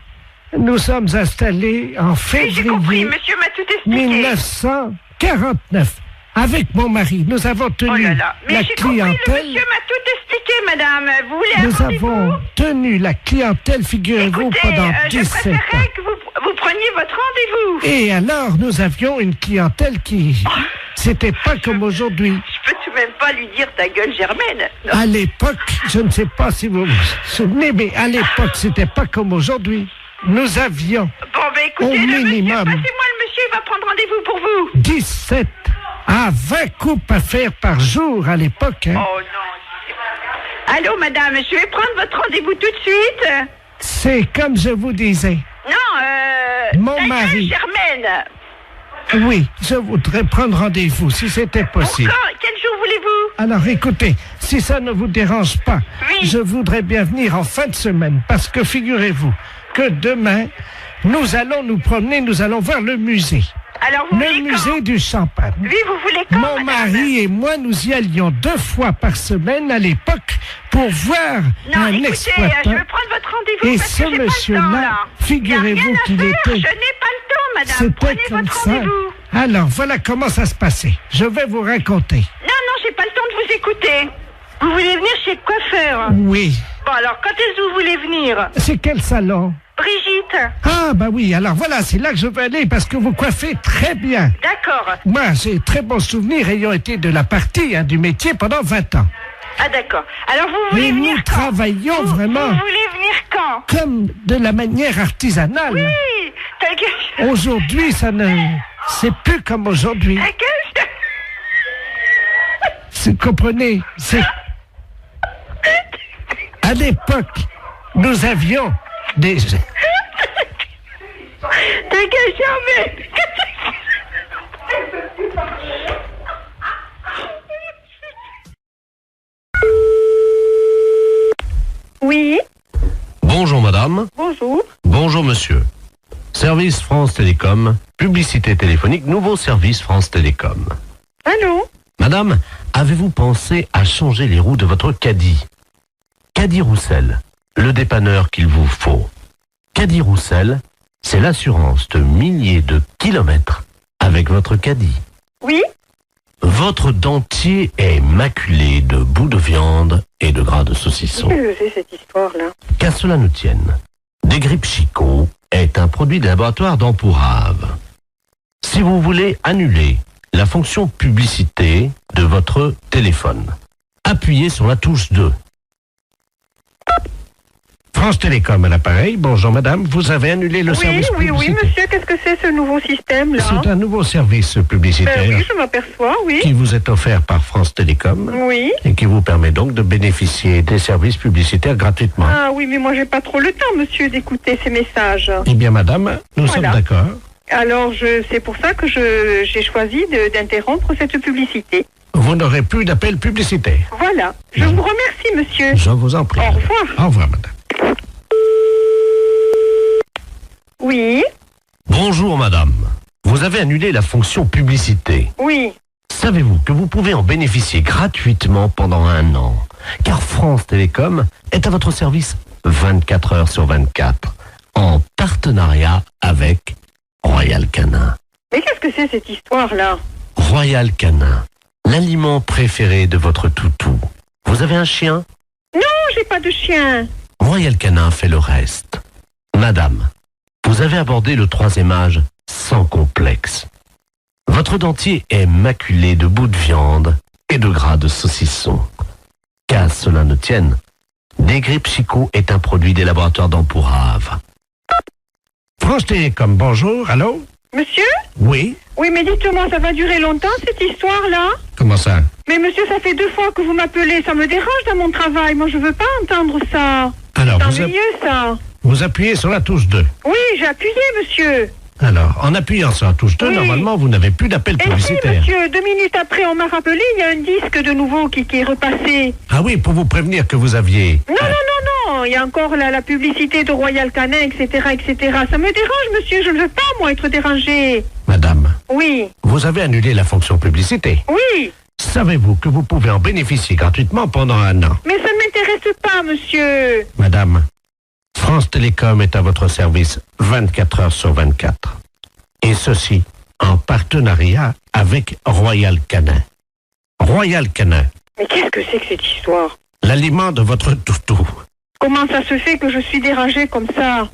Nous sommes installés en Oui, j'ai compris. février Monsieur m'a tout expliqué. 1949. Avec mon mari, nous avons tenu Oh là là. Mais la j'ai compris, le clientèle. monsieur m'a tout expliqué, madame. Vous voulez un Nous rendez-vous? avons tenu la clientèle, figurez-vous, Écoutez, pendant je 17 ans. préférerais que vous preniez votre rendez-vous. Et alors, nous avions une clientèle qui... C'était pas comme aujourd'hui. Je peux tout de même pas lui dire ta gueule, Germaine. Non. À l'époque, je ne sais pas si vous vous souvenez, mais à l'époque, c'était pas comme aujourd'hui. Nous avions Bon, ben écoutez, au le monsieur, minimum passez-moi le monsieur, il va prendre rendez-vous pour vous. 17 à 20 coupes à faire par jour à l'époque. Hein. Oh non. Allô, madame, je vais prendre votre rendez-vous tout de suite. C'est comme je vous disais. Non, Mon ta gueule, mari. Germaine. Oui, je voudrais prendre rendez-vous si c'était possible. Encore, quel jour voulez-vous? Alors écoutez, si ça ne vous dérange pas, Oui. je voudrais bien venir en fin de semaine parce que figurez-vous que demain, nous allons nous promener, nous allons voir le musée. Alors, vous Le voulez musée quand? du Champagne. Oui, vous voulez quand, Mon madame? mari et moi, nous y allions 2 fois par semaine à l'époque pour voir Non, un écoutez, exploitant. je vais prendre votre rendez-vous Et parce ce que j'ai pas le temps, monsieur-là, là. figurez-vous Il y a rien à qu'il faire, était- Je n'ai pas le temps, madame. C'était Prenez comme votre ça. rendez-vous. Alors, voilà comment ça se passait. Je vais vous raconter. Non, j'ai pas le temps de vous écouter. Vous voulez venir chez le coiffeur? Oui. Bon, alors, quand est-ce que vous voulez venir? C'est quel salon? Brigitte. Ah, bah oui, alors voilà, c'est là que je veux aller parce que vous coiffez très bien. D'accord. Moi, j'ai très bons souvenirs ayant été de la partie du métier pendant 20 ans. Ah, d'accord. Alors, vous voulez Et venir nous quand? travaillons vraiment Vous voulez venir quand? comme de la manière artisanale. Oui, ta gueule. Aujourd'hui, ça ne... C'est plus comme aujourd'hui. Ta gueule. Vous comprenez? C'est... À l'époque, nous avions des... Ta gueule, Germaine. Oui, Bonjour madame. bonjour. Bonjour monsieur. Service France Télécom, publicité téléphonique, nouveau service France Télécom. Allô? Madame, avez-vous pensé à changer les roues de votre caddie? Caddie Roussel, le dépanneur qu'il vous faut. Caddie Roussel, c'est l'assurance de milliers de kilomètres avec votre caddie. Oui? Votre dentier est maculé de bouts de viande et de gras de saucisson. Qu'est-ce que c'est cette histoire-là? Qu'à cela ne tienne, Desgrippes Chicot est un produit de laboratoire d'Empourave. Si vous voulez annuler la fonction publicité de votre téléphone, appuyez sur la touche 2. France Télécom à l'appareil. Bonjour madame, vous avez annulé le service publicitaire. monsieur, qu'est-ce que c'est ce nouveau système-là? C'est un nouveau service publicitaire Ben oui, je m'aperçois, oui. qui vous est offert par France Télécom Oui. et qui vous permet donc de bénéficier des services publicitaires gratuitement. Ah oui, mais moi j'ai pas trop le temps, monsieur, d'écouter ces messages. Eh bien madame, nous sommes Voilà. d'accord. Alors, c'est pour ça que j'ai choisi d'interrompre cette publicité. Vous n'aurez plus d'appel publicitaire. Voilà. Je vous remercie, monsieur. Je vous en prie. Au revoir. Au revoir, madame. Oui. Bonjour, madame. Vous avez annulé la fonction publicité. Oui. Savez-vous que vous pouvez en bénéficier gratuitement pendant 1 an? Car France Télécom est à votre service 24 heures sur 24, en partenariat avec Royal Canin. Mais qu'est-ce que c'est cette histoire-là? Royal Canin, l'aliment préféré de votre toutou. Vous avez un chien? Non, j'ai pas de chien. Royal Canin fait le reste. Madame, vous avez abordé le 3e âge sans complexe. Votre dentier est maculé de bouts de viande et de gras de saucisson. Qu'à cela ne tienne, Desgrippes Chicot est un produit des laboratoires d'Empourave. France Télécom, bonjour, allô? Monsieur? Oui? Oui, mais dites-moi, ça va durer longtemps cette histoire-là? Comment ça? Mais monsieur, ça fait 2 fois que vous m'appelez, ça me dérange dans mon travail, moi je veux pas entendre ça. Alors, c'est ennuyeux ça. Vous appuyez sur la touche 2. Oui, j'ai appuyé, monsieur. Alors, en appuyant sur la touche 2, oui. Normalement, vous n'avez plus d'appel publicitaire. Si, monsieur, 2 minutes après, on m'a rappelé, il y a un disque de nouveau qui est repassé. Ah oui, pour vous prévenir que vous aviez... Non, il y a encore la publicité de Royal Canin, etc., etc. Ça me dérange, monsieur, je ne veux pas, moi, être dérangé. Madame. Oui. Vous avez annulé la fonction publicité. Oui. Savez-vous que vous pouvez en bénéficier gratuitement pendant 1 an? Mais ça ne m'intéresse pas, monsieur. Madame, France Télécom est à votre service 24 heures sur 24. Et ceci en partenariat avec Royal Canin. Royal Canin. Mais qu'est-ce que c'est que cette histoire? L'aliment de votre toutou. Comment ça se fait que je suis dérangée comme ça?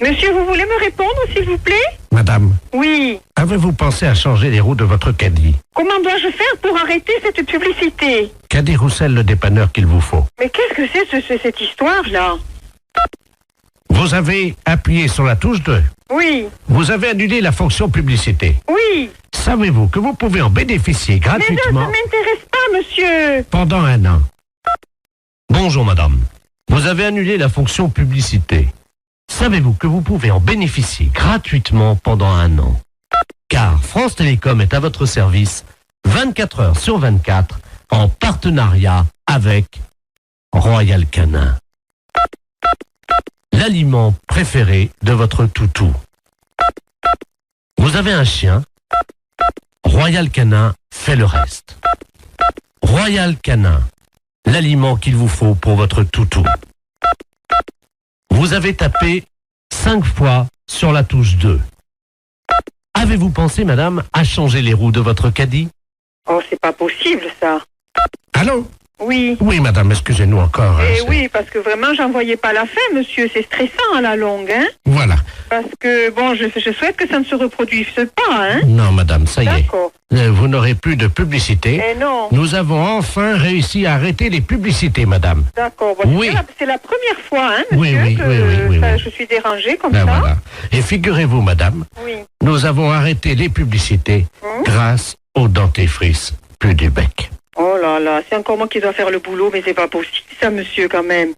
Monsieur, vous voulez me répondre, s'il vous plaît? Madame. Oui. Avez-vous pensé à changer les roues de votre caddie? Comment dois-je faire pour arrêter cette publicité? Caddie Roussel, le dépanneur qu'il vous faut. Mais qu'est-ce que c'est cette histoire-là? Vous avez appuyé sur la touche 2. Oui. Vous avez annulé la fonction publicité. Oui. Savez-vous que vous pouvez en bénéficier gratuitement? Mais ça m'intéresse pas, monsieur. Pendant 1 an. Bonjour, madame. Vous avez annulé la fonction publicité. Savez-vous que vous pouvez en bénéficier gratuitement pendant 1 an? Car France Télécom est à votre service 24 heures sur 24 en partenariat avec Royal Canin. L'aliment préféré de votre toutou. Vous avez un chien? Royal Canin fait le reste. Royal Canin, l'aliment qu'il vous faut pour votre toutou. Vous avez tapé 5 fois sur la touche 2. Avez-vous pensé, madame, à changer les roues de votre caddie? Oh, c'est pas possible, ça. Allô? Oui. Oui, madame, excusez-nous encore. Eh oui, parce que vraiment, j'en voyais pas la fin, monsieur. C'est stressant à la longue, hein? Voilà. Parce que, bon, je souhaite que ça ne se reproduise pas, hein? Non, madame, ça y est. D'accord. Vous n'aurez plus de publicité. Eh non. Nous avons enfin réussi à arrêter les publicités, madame. D'accord. Bon, oui. C'est la première fois, hein, monsieur, oui, je suis dérangée comme ben ça. Voilà. Et figurez-vous, madame, oui. Nous avons arrêté les publicités grâce au dentifrice plus du bec. Oh là là, c'est encore moi qui dois faire le boulot, mais c'est pas possible, ça, monsieur, quand même.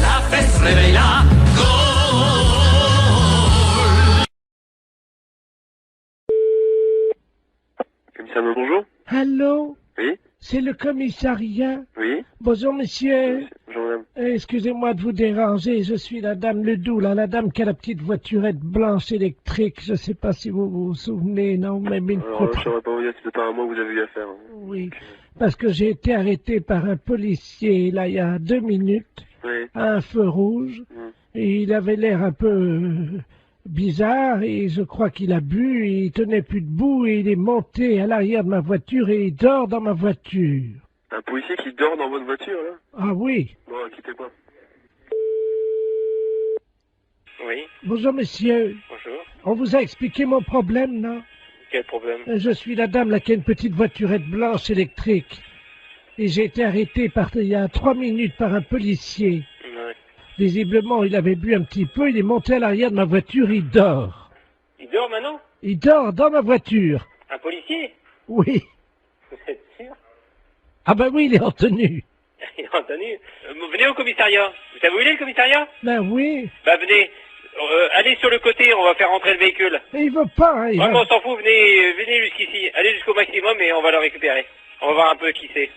La fesse réveille la Commissariat, bonjour. Allô? Oui. C'est le commissariat? Oui. Bonjour, monsieur. Bonjour, madame. Excusez-moi de vous déranger, je suis la dame Ledoux, là, la dame qui a la petite voiturette blanche électrique. Je sais pas si vous vous souvenez, non, même une Alors, photo. je saurais pas vous dire, c'est pas à moi que vous avez eu affaire. Oui, parce que j'ai été arrêté par un policier, là, il y a 2 minutes, à un feu rouge, et il avait l'air un peu bizarre, et je crois qu'il a bu, et il tenait plus debout, et il est monté à l'arrière de ma voiture, et il dort dans ma voiture. Un policier qui dort dans votre voiture, là? Ah oui. Bon, quittez pas. Oui. Bonjour, monsieur. Bonjour. On vous a expliqué mon problème, non? Quel problème? Je suis la dame là qui a une petite voiturette blanche électrique. Et j'ai été arrêté il y a 3 minutes par un policier. Ouais. Visiblement, il avait bu un petit peu, il est monté à l'arrière de ma voiture, il dort. Il dort maintenant? Il dort dans ma voiture. Un policier? Oui. Vous êtes sûr? Ah ben oui, il est en tenue. il est entendu. Venez au commissariat. Vous savez où il est, le commissariat? Ben oui. Bah, venez. Allez sur le côté, on va faire rentrer le véhicule. Mais il veut pas, hein, Vraiment, on s'en fout, venez jusqu'ici. Allez jusqu'au maximum et on va le récupérer. On va voir un peu qui c'est.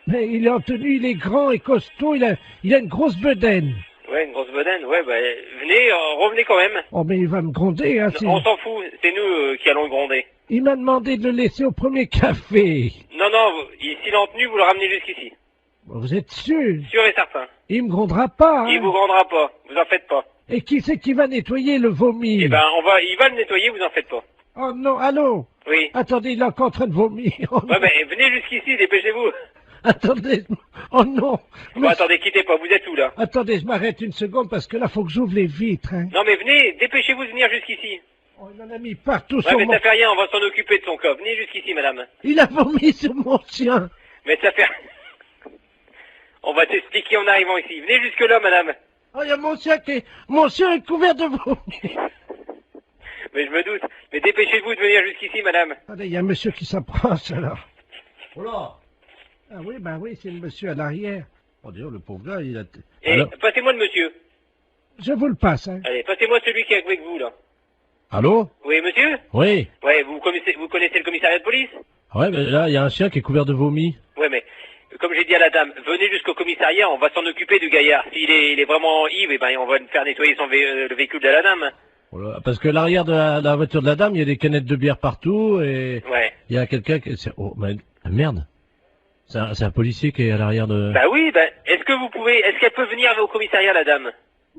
Mais il est en tenue, il est grand et costaud, il a une grosse bedaine. Ouais, une grosse bedaine, ouais, bah, venez, revenez quand même. Oh, mais il va me gronder, hein. On s'en fout, c'est nous qui allons le gronder. Il m'a demandé de le laisser au premier café. Non, s'il est en tenue, vous le ramenez jusqu'ici. Vous êtes sûr? Sûr et certain. Il me grondera pas, hein. Il vous grondera pas, vous en faites pas. Et qui c'est qui va nettoyer le vomi? Eh ben, il va le nettoyer, vous en faites pas. Oh non, allô? Oui. Attendez, il est encore en train de vomir. Oh, ouais, mais venez jusqu'ici, dépêchez-vous. Attendez, oh non. Bon, attendez, quittez pas, vous êtes où, là? Attendez, je m'arrête une seconde parce que là, faut que j'ouvre les vitres, hein. Non, mais venez, dépêchez-vous de venir jusqu'ici. Oh, il en a mis partout ouais, sur mais mon... ça fait rien, on va s'en occuper de son cas. Venez jusqu'ici, madame. Il a vomi sur mon chien. Mais ça fait... On va t'expliquer en arrivant ici. Venez jusque-là, madame. Oh, il y a mon chien est couvert de vomi. Mais je me doute. Mais dépêchez-vous de venir jusqu'ici, madame. Attendez, il y a un monsieur qui s'approche, alors. Oh là! Ah oui, ben oui, c'est le monsieur à l'arrière. Oh, d'ailleurs, le pauvre gars, il a... Et Alors... passez-moi le monsieur. Je vous le passe, hein. Allez, passez-moi celui qui est avec vous, là. Allô? Oui, monsieur? Oui. Ouais, vous connaissez le commissariat de police? Ouais, mais là, il y a un chien qui est couvert de vomi. Ouais, mais comme j'ai dit à la dame, venez jusqu'au commissariat, on va s'en occuper du gaillard. S'il est vraiment ivre, eh ben, on va faire nettoyer le véhicule de la dame. Voilà, parce que l'arrière de la voiture de la dame, il y a des canettes de bière partout et ouais. Il y a quelqu'un qui... Oh, mais merde. C'est un policier qui est à l'arrière de... Bah oui, bah, est-ce qu'elle peut venir au commissariat, la dame?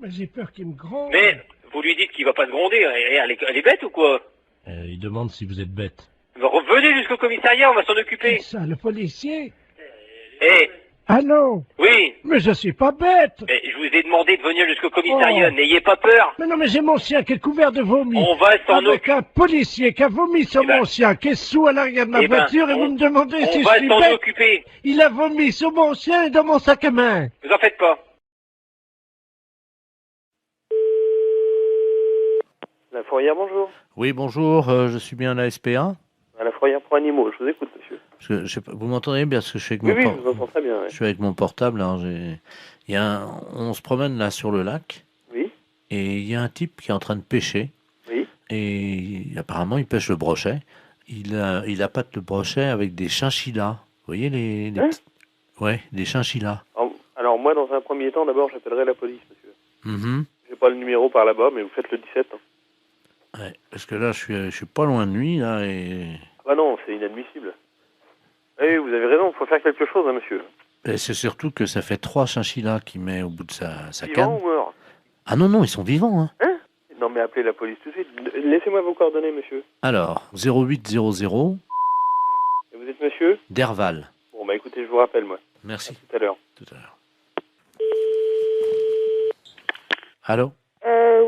Mais j'ai peur qu'il me gronde. Mais vous lui dites qu'il va pas se gronder, elle est bête ou quoi? Il demande si vous êtes bête. Venez jusqu'au commissariat, on va s'en occuper. C'est ça, le policier? Eh. Allô? Oui. Mais je suis pas bête. Mais je vous ai demandé de venir jusqu'au commissariat, n'ayez pas peur. Mais non, mais j'ai mon chien qui est couvert de vomi. On va s'en occuper. Avec un policier qui a vomi sur mon chien, qui est sous à l'arrière de ma voiture, et vous me demandez si je suis bête. On va s'en occuper. Il a vomi sur mon chien et dans mon sac à main. Vous en faites pas. La fourrière, bonjour. Oui, bonjour, je suis bien à la SPA. À la fourrière pour animaux, je vous écoute, monsieur. Parce que, je sais pas, vous m'entendez bien parce que je suis avec oui, je vous entends très bien. Ouais. Je suis avec mon portable. Alors on se promène là sur le lac. Oui. Et il y a un type qui est en train de pêcher. Oui. Et apparemment, il pêche le brochet. Il appâte le brochet avec des chinchillas. Vous voyez les ouais, des chinchillas. Alors moi, dans un premier temps, d'abord, j'appellerai la police, monsieur. Mm-hmm. J'ai pas le numéro par là-bas, mais vous faites le 17. Hein. Ouais, parce que là, je suis pas loin de lui, là, et... Ah bah non, c'est inadmissible. Oui, vous avez raison, il faut faire quelque chose, hein, monsieur. Et c'est surtout que ça fait 3 chinchillas qu'il met au bout de sa canne. Vivants ou morts? Ah non, ils sont vivants, hein. Hein? Non, mais appelez la police tout de suite. Laissez-moi vos coordonnées, monsieur. Alors, 0800... Et vous êtes monsieur? Derval. Bon, bah écoutez, je vous rappelle, moi. Merci. À tout à l'heure. Tout à l'heure. Allô?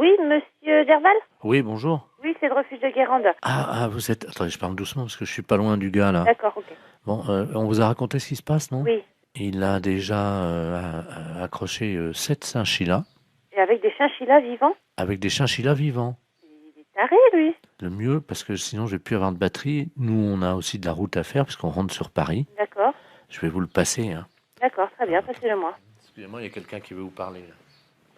Oui, monsieur Derval? Oui, bonjour. Oui, c'est le refuge de Guérande. Ah, vous êtes... Attendez, je parle doucement parce que je suis pas loin du gars, là. D'accord, ok. Bon, on vous a raconté ce qui se passe, non? Oui. Il a déjà accroché 7 chinchillas. Et avec des chinchillas vivants? Avec des chinchillas vivants. Il est taré, lui. Le mieux, parce que sinon je vais plus avoir de batterie. Nous, on a aussi de la route à faire puisqu'on rentre sur Paris. D'accord. Je vais vous le passer, hein. D'accord, très bien, passez-le-moi. Excusez-moi, il y a quelqu'un qui veut vous parler, là.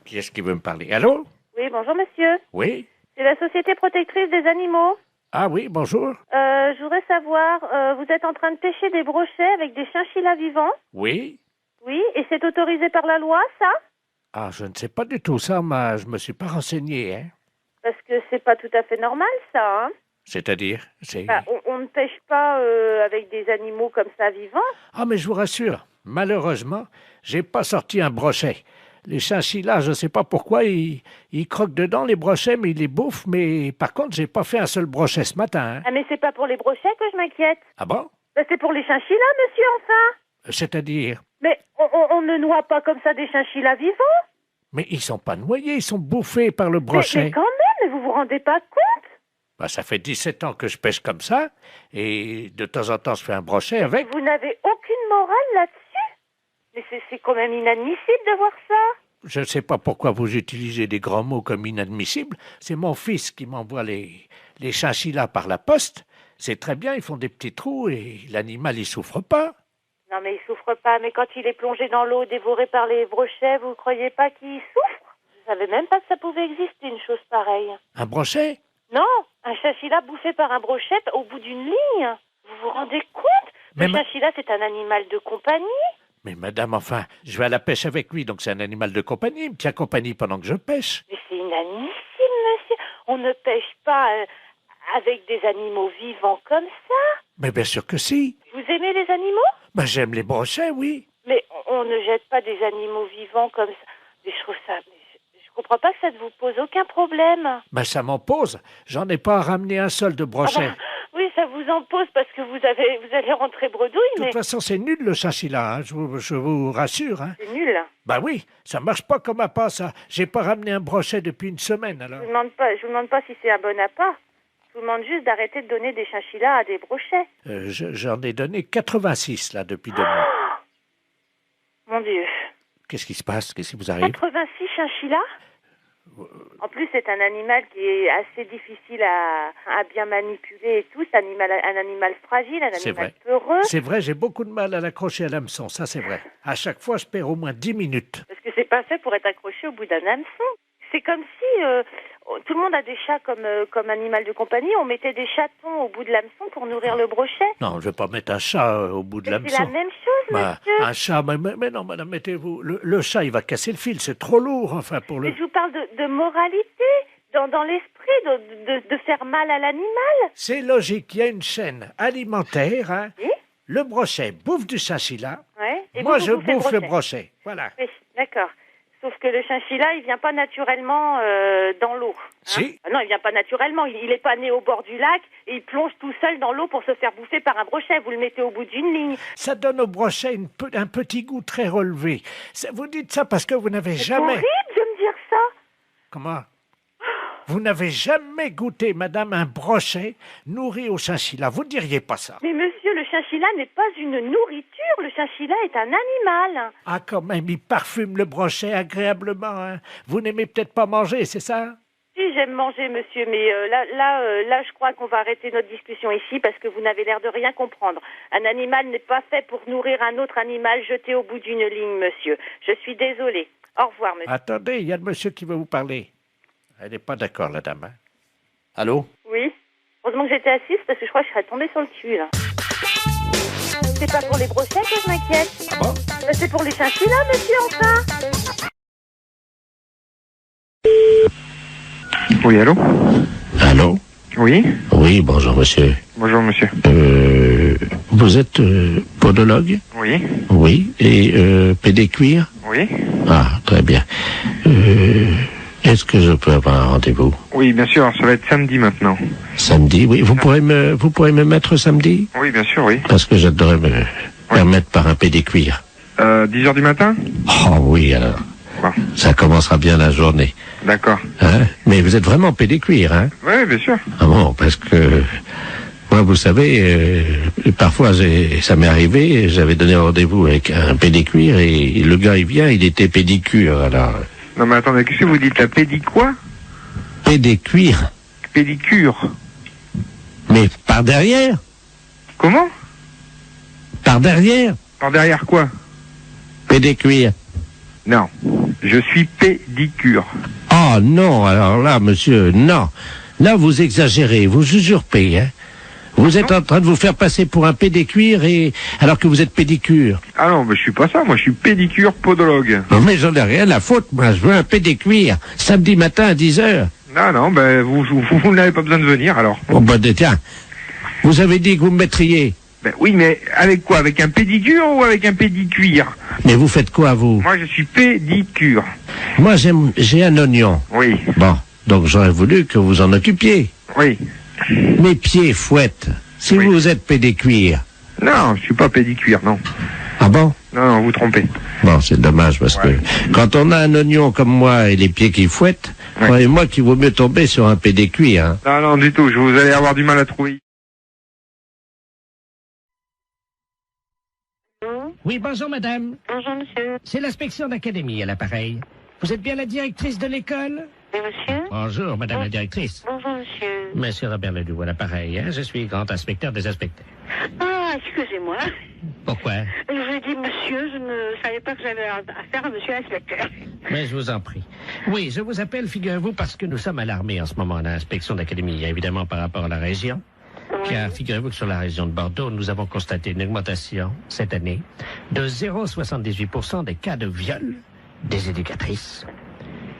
Qui est-ce qui veut me parler? Allô? Oui, bonjour, monsieur. Oui? C'est la Société Protectrice des Animaux. Ah oui, bonjour. Je voudrais savoir, vous êtes en train de pêcher des brochets avec des chinchillas vivants? Oui? Oui, et c'est autorisé par la loi, ça? Ah, je ne sais pas du tout ça, mais je me suis pas renseigné, hein. Parce que c'est pas tout à fait normal, ça, hein? C'est-à-dire? Enfin, on ne pêche pas avec des animaux comme ça vivants. Ah, mais je vous rassure, malheureusement, j'ai pas sorti un brochet. Les chinchillas, je ne sais pas pourquoi, ils croquent dedans les brochets, mais ils les bouffent. Mais par contre, j'ai pas fait un seul brochet ce matin. Hein. Ah, mais c'est pas pour les brochets que je m'inquiète. Ah bon? Ben, c'est pour les chinchillas, monsieur, enfin. C'est-à-dire? Mais on ne noie pas comme ça des chinchillas vivants. Mais ils sont pas noyés, ils sont bouffés par le brochet. Mais quand même, mais vous vous rendez pas compte? Ben, ça fait 17 ans que je pêche comme ça, et de temps en temps, je fais un brochet avec. Vous n'avez aucune morale là-dessus? Mais c'est quand même inadmissible de voir ça. Je ne sais pas pourquoi vous utilisez des grands mots comme inadmissible. C'est mon fils qui m'envoie les chinchillas par la poste. C'est très bien, ils font des petits trous et l'animal, il souffre pas. Non, mais il souffre pas. Mais quand il est plongé dans l'eau, dévoré par les brochets, vous croyez pas qu'il souffre? Je savais même pas que ça pouvait exister, une chose pareille. Un brochet? Non, un chinchilla bouffé par un brochet au bout d'une ligne. Vous vous rendez compte? Le chinchilla, c'est un animal de compagnie. Mais madame, enfin, je vais à la pêche avec lui, donc c'est un animal de compagnie. Il me tient compagnie pendant que je pêche. Mais c'est inadmissible, monsieur. On ne pêche pas avec des animaux vivants comme ça. Mais bien sûr que si. Vous aimez les animaux? Ben, j'aime les brochets, oui. Mais on ne jette pas des animaux vivants comme ça. Mais je trouve ça... Je comprends pas que ça ne vous pose aucun problème. Ben, ça m'en pose. J'en ai pas ramené un seul de brochet. Ah bah, oui, ça vous en pose parce que vous allez rentrer bredouille, mais... De toute façon, c'est nul le chinchilla, hein, je vous rassure. Hein. C'est nul. Ben oui, ça marche pas comme appât, ça. J'ai pas ramené un brochet depuis une semaine, alors. Je vous demande pas si c'est un bon appât. Je vous demande juste d'arrêter de donner des chinchillas à des brochets. J'en ai donné 86, là, depuis 2 mois. Mon Dieu. Qu'est-ce qui se passe? Qu'est-ce qui vous arrive? 86 chinchillas? En plus, c'est un animal qui est assez difficile à bien manipuler et tout. C'est un animal fragile, un animal peureux. C'est vrai, j'ai beaucoup de mal à l'accrocher à l'hameçon, ça c'est vrai. À chaque fois, je perds au moins 10 minutes. Parce que c'est pas fait pour être accroché au bout d'un hameçon. C'est comme si tout le monde a des chats comme animal de compagnie. On mettait des chatons au bout de l'hameçon pour nourrir le brochet. Non, je vais pas mettre un chat au bout de l'hameçon. C'est la même chose, monsieur. Un chat, mais non, madame, mettez-vous... Le chat, il va casser le fil, c'est trop lourd, enfin, pour le... Mais je vous parle de moralité, dans l'esprit, de faire mal à l'animal. C'est logique, il y a une chaîne alimentaire, hein. Oui? Le brochet bouffe du chinchilla. Ouais. Et moi, je bouffe le brochet. Voilà. Oui, d'accord. Sauf que le chinchilla, il vient pas naturellement dans l'eau. Hein. Si. Non, il vient pas naturellement. Il est pas né au bord du lac et il plonge tout seul dans l'eau pour se faire bouffer par un brochet. Vous le mettez au bout d'une ligne. Ça donne au brochet un petit goût très relevé. Vous dites ça parce que vous n'avez jamais... C'est horrible de me dire ça. Comment? Vous n'avez jamais goûté, madame, un brochet nourri au chinchilla. Vous ne diriez pas ça. Mais monsieur, le chinchilla n'est pas une nourriture. Le chinchilla est un animal. Ah, quand même, il parfume le brochet agréablement. Hein. Vous n'aimez peut-être pas manger, c'est ça? Si, j'aime manger, monsieur, mais là, je crois qu'on va arrêter notre discussion ici parce que vous n'avez l'air de rien comprendre. Un animal n'est pas fait pour nourrir un autre animal jeté au bout d'une ligne, monsieur. Je suis désolée. Au revoir, monsieur. Attendez, il y a le monsieur qui veut vous parler. Elle n'est pas d'accord, la dame. Hein? Allô? Oui. Heureusement que j'étais assise parce que je crois que je serais tombée sur le cul, là. C'est pas pour les brochettes que je m'inquiète. Ah bon? C'est pour les chinchillas, monsieur, enfin. Oui, allô? Allô? Oui? Oui, bonjour, monsieur. Bonjour, monsieur. Vous êtes podologue? Oui. Oui. Et pédécuir? Oui. Ah, très bien. Est-ce que je peux avoir un rendez-vous? Oui, bien sûr, ça va être samedi maintenant. Samedi, oui. Vous pourrez me mettre samedi? Oui, bien sûr, oui. Parce que j'adorerais me permettre par un pédécuir. 10h du matin? Oh oui, alors. Bon. Ça commencera bien la journée. D'accord. Hein? Mais vous êtes vraiment pédécuir, hein? Oui, bien sûr. Ah bon, parce que... Moi, vous savez, parfois, ça m'est arrivé, j'avais donné rendez-vous avec un pédécuir et le gars, il vient, il était pédicure, alors... Non, mais attendez, qu'est-ce que vous dites, la quoi? Pédécuir. Pédicure. Mais par derrière? Comment? Par derrière? Par derrière quoi? Pédécuir. Non, je suis pédicure. Oh non, alors là, monsieur, non. Là, vous exagérez, vous usurpez, hein. Vous êtes en train de vous faire passer pour un pédécuir alors que vous êtes pédicure. Ah non, mais je suis pas ça, moi je suis pédicure podologue. Non mais j'en ai rien à foutre, moi je veux un pédécuir, samedi matin à 10h. Non, ben vous n'avez pas besoin de venir alors. Bon ben tiens, vous avez dit que vous me mettriez. Ben oui, mais avec quoi? Avec un pédicure ou avec un pédicuir? Mais vous faites quoi vous? Moi je suis pédicure. Moi j'ai un oignon. Oui. Bon, donc j'aurais voulu que vous en occupiez. Oui. Mes pieds fouettent. Si oui. Vous êtes pédécuir. Non, je suis pas pédicuir, non. Ah bon? Non, vous trompez. Bon, c'est dommage parce que quand on a un oignon comme moi et les pieds qui fouettent, croyez-moi qu'il vaut mieux tomber sur un pédécuir. Hein. Non, du tout. Vous allez avoir du mal à trouver. Oui, bonjour madame. Bonjour monsieur. C'est l'inspection d'académie à l'appareil. Vous êtes bien la directrice de l'école? Oui monsieur. Bonjour madame la directrice. Bonjour monsieur. Monsieur Robert Ledoux à l'appareil, hein? Je suis grand inspecteur des inspecteurs. Ah, excusez-moi. Pourquoi? Je j'ai dit monsieur, je ne savais pas que j'avais affaire à monsieur l'inspecteur. Mais je vous en prie. Oui, je vous appelle, figurez-vous, parce que nous sommes alarmés en ce moment à l'inspection d'académie, évidemment par rapport à la région. Car figurez-vous que sur la région de Bordeaux, nous avons constaté une augmentation cette année de 0,78% des cas de viol des éducatrices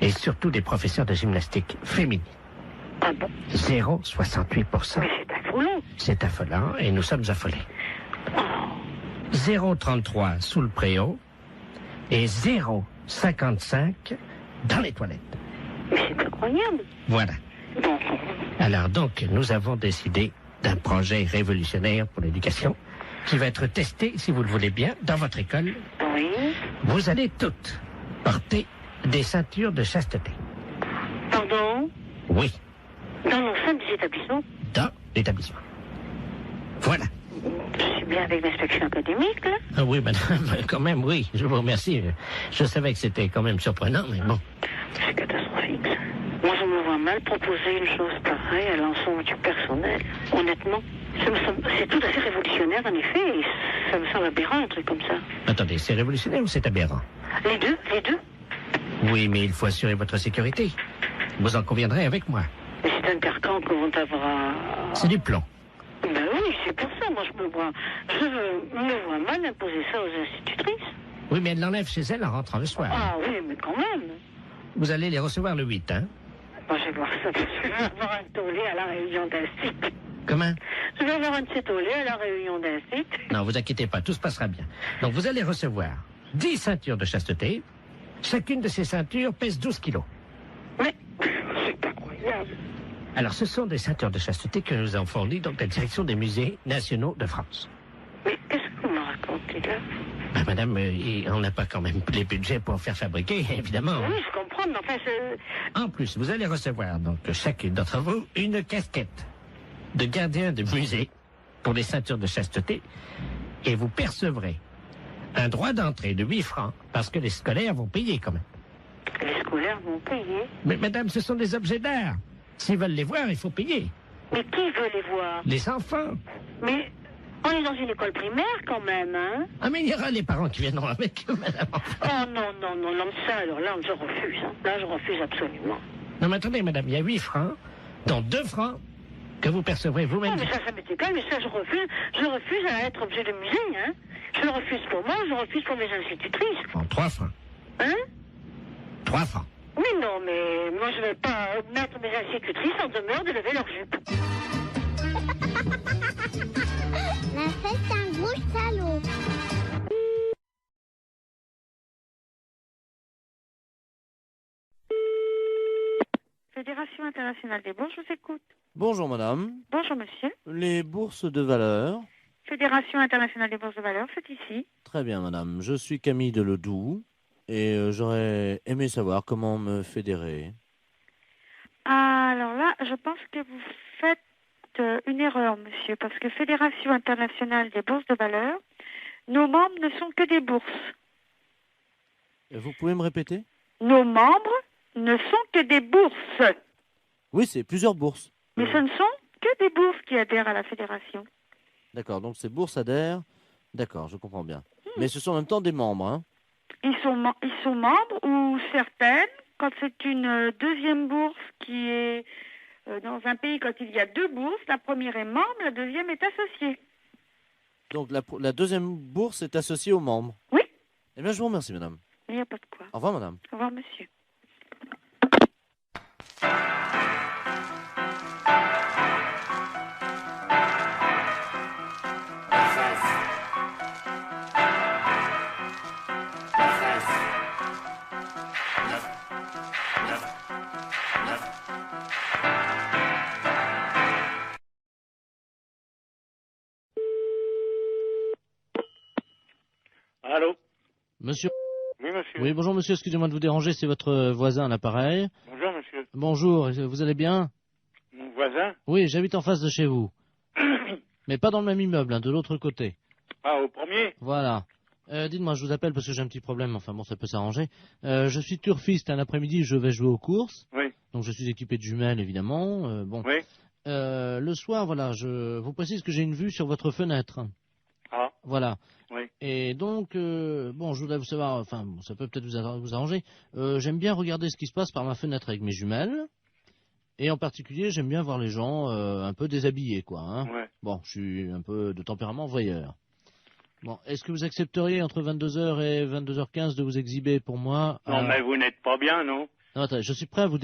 et surtout des professeurs de gymnastique féminines. Ah bon? 0,68%. Mais c'est affolant. C'est affolant et nous sommes affolés. 0,33 sous le préau et 0,55 dans les toilettes. Mais c'est incroyable. Voilà. Alors donc, nous avons décidé d'un projet révolutionnaire pour l'éducation qui va être testé, si vous le voulez bien, dans votre école. Oui. Vous allez toutes porter des ceintures de chasteté. Pardon? Oui, Dans l'enceinte des établissements? dans l'établissement. Voilà. Je suis bien avec l'inspection académique, là. Ah oui, madame, quand même, oui, je vous remercie. Je savais que c'était quand même surprenant, mais bon. C'est catastrophique, ça. Moi, je me vois mal proposer une chose pareille à l'ensemble du personnel. Honnêtement, c'est tout à fait révolutionnaire, en effet, et ça me semble aberrant, un truc comme ça. Attendez, c'est révolutionnaire ou c'est aberrant? Les deux, les deux. Oui, mais il faut assurer votre sécurité. Vous en conviendrez avec moi. Mais c'est un carcan que vont avoir... C'est du plomb. Ben oui, c'est pour ça, moi, je me vois mal imposer ça aux institutrices. Oui, mais elle l'enlève chez elle en rentrant le soir. Ah oui, mais quand même. Vous allez les recevoir le 8, hein? Moi, je vais voir ça, je vais avoir un tollé à la réunion d'un site. Comment? Je vais avoir un de ces tollés à la réunion d'un site. Non, vous inquiétez pas, tout se passera bien. Donc, vous allez recevoir 10 ceintures de chasteté. Chacune de ces ceintures pèse 12 kilos. Mais c'est incroyable. Alors, ce sont des ceintures de chasteté que nous avons fournies donc la direction des musées nationaux de France. Mais qu'est-ce que vous me racontez là? Ben, madame, on n'a pas quand même les budgets pour faire fabriquer, évidemment. Oui, je comprends, mais enfin, En plus, vous allez recevoir, donc, chacune d'entre vous, une casquette de gardien de musée pour les ceintures de chasteté. Et vous percevrez un droit d'entrée de 8 francs, parce que les scolaires vont payer quand même. Les scolaires vont payer? Mais madame, ce sont des objets d'art. S'ils veulent les voir, il faut payer. Mais qui veut les voir? Les enfants. Mais on est dans une école primaire quand même, hein? Ah, mais il y aura les parents qui viendront avec eux, madame. Oh non, non, non, non, ça, alors là, je refuse. Hein. Là, je refuse absolument. Non, mais attendez, madame, il y a 8 francs, dont 2 francs que vous percevrez vous-même. Oh, mais ça m'est égal, mais ça, je refuse à être objet de musée, hein? Je le refuse pour moi, je refuse pour mes institutrices. Bon, 3 francs. Hein? 3 francs. Mais non, mais moi, je ne vais pas mettre mes institutrices en demeure de lever leur jupe. La fête un gros salaud. Fédération internationale des bourses, je vous écoute. Bonjour madame. Bonjour monsieur. Les bourses de valeur. Fédération internationale des bourses de valeur, c'est ici. Très bien madame. Je suis Camille Deledoux et j'aurais aimé savoir comment me fédérer. Alors là, je pense que vous faites une erreur, monsieur, parce que Fédération internationale des bourses de valeur, nos membres ne sont que des bourses. Vous pouvez me répéter? Nos membres ne sont que des bourses. Oui, c'est plusieurs bourses. Mais ce ne sont que des bourses qui adhèrent à la fédération. D'accord, donc ces bourses adhèrent. D'accord, je comprends bien. Mais ce sont en même temps des membres, hein? Ils sont membres ou certaines, quand c'est une deuxième bourse qui est dans un pays, quand il y a 2 bourses, la première est membre, la deuxième est associée. Donc la deuxième bourse est associée aux membres? Oui. Eh bien, je vous remercie, madame. Il n'y a pas de quoi. Au revoir, madame. Au revoir, monsieur. Allô? Monsieur. Oui, monsieur. Oui, bonjour monsieur, excusez-moi de vous déranger, c'est votre voisin à l'appareil. Bonjour, monsieur. Bonjour, vous allez bien? Mon voisin? Oui, j'habite en face de chez vous. Mais pas dans le même immeuble, hein, de l'autre côté. Ah, au premier? Voilà. Dites-moi, je vous appelle parce que j'ai un petit problème, enfin bon, ça peut s'arranger. Je suis turfiste, un après-midi, je vais jouer aux courses. Oui. Donc je suis équipé de jumelles, évidemment. Bon. Oui. Le soir, voilà, je vous précise que j'ai une vue sur votre fenêtre. Ah. Voilà. Oui. Et donc, bon, je voudrais vous savoir, enfin, bon, ça peut peut-être vous arranger. J'aime bien regarder ce qui se passe par ma fenêtre avec mes jumelles. Et en particulier, j'aime bien voir les gens un peu déshabillés, quoi. Hein. Ouais. Bon, je suis un peu de tempérament voyeur. Bon, est-ce que vous accepteriez entre 22h et 22h15 de vous exhiber pour moi Non, mais vous n'êtes pas bien, non? Non, attendez, je suis prêt à vous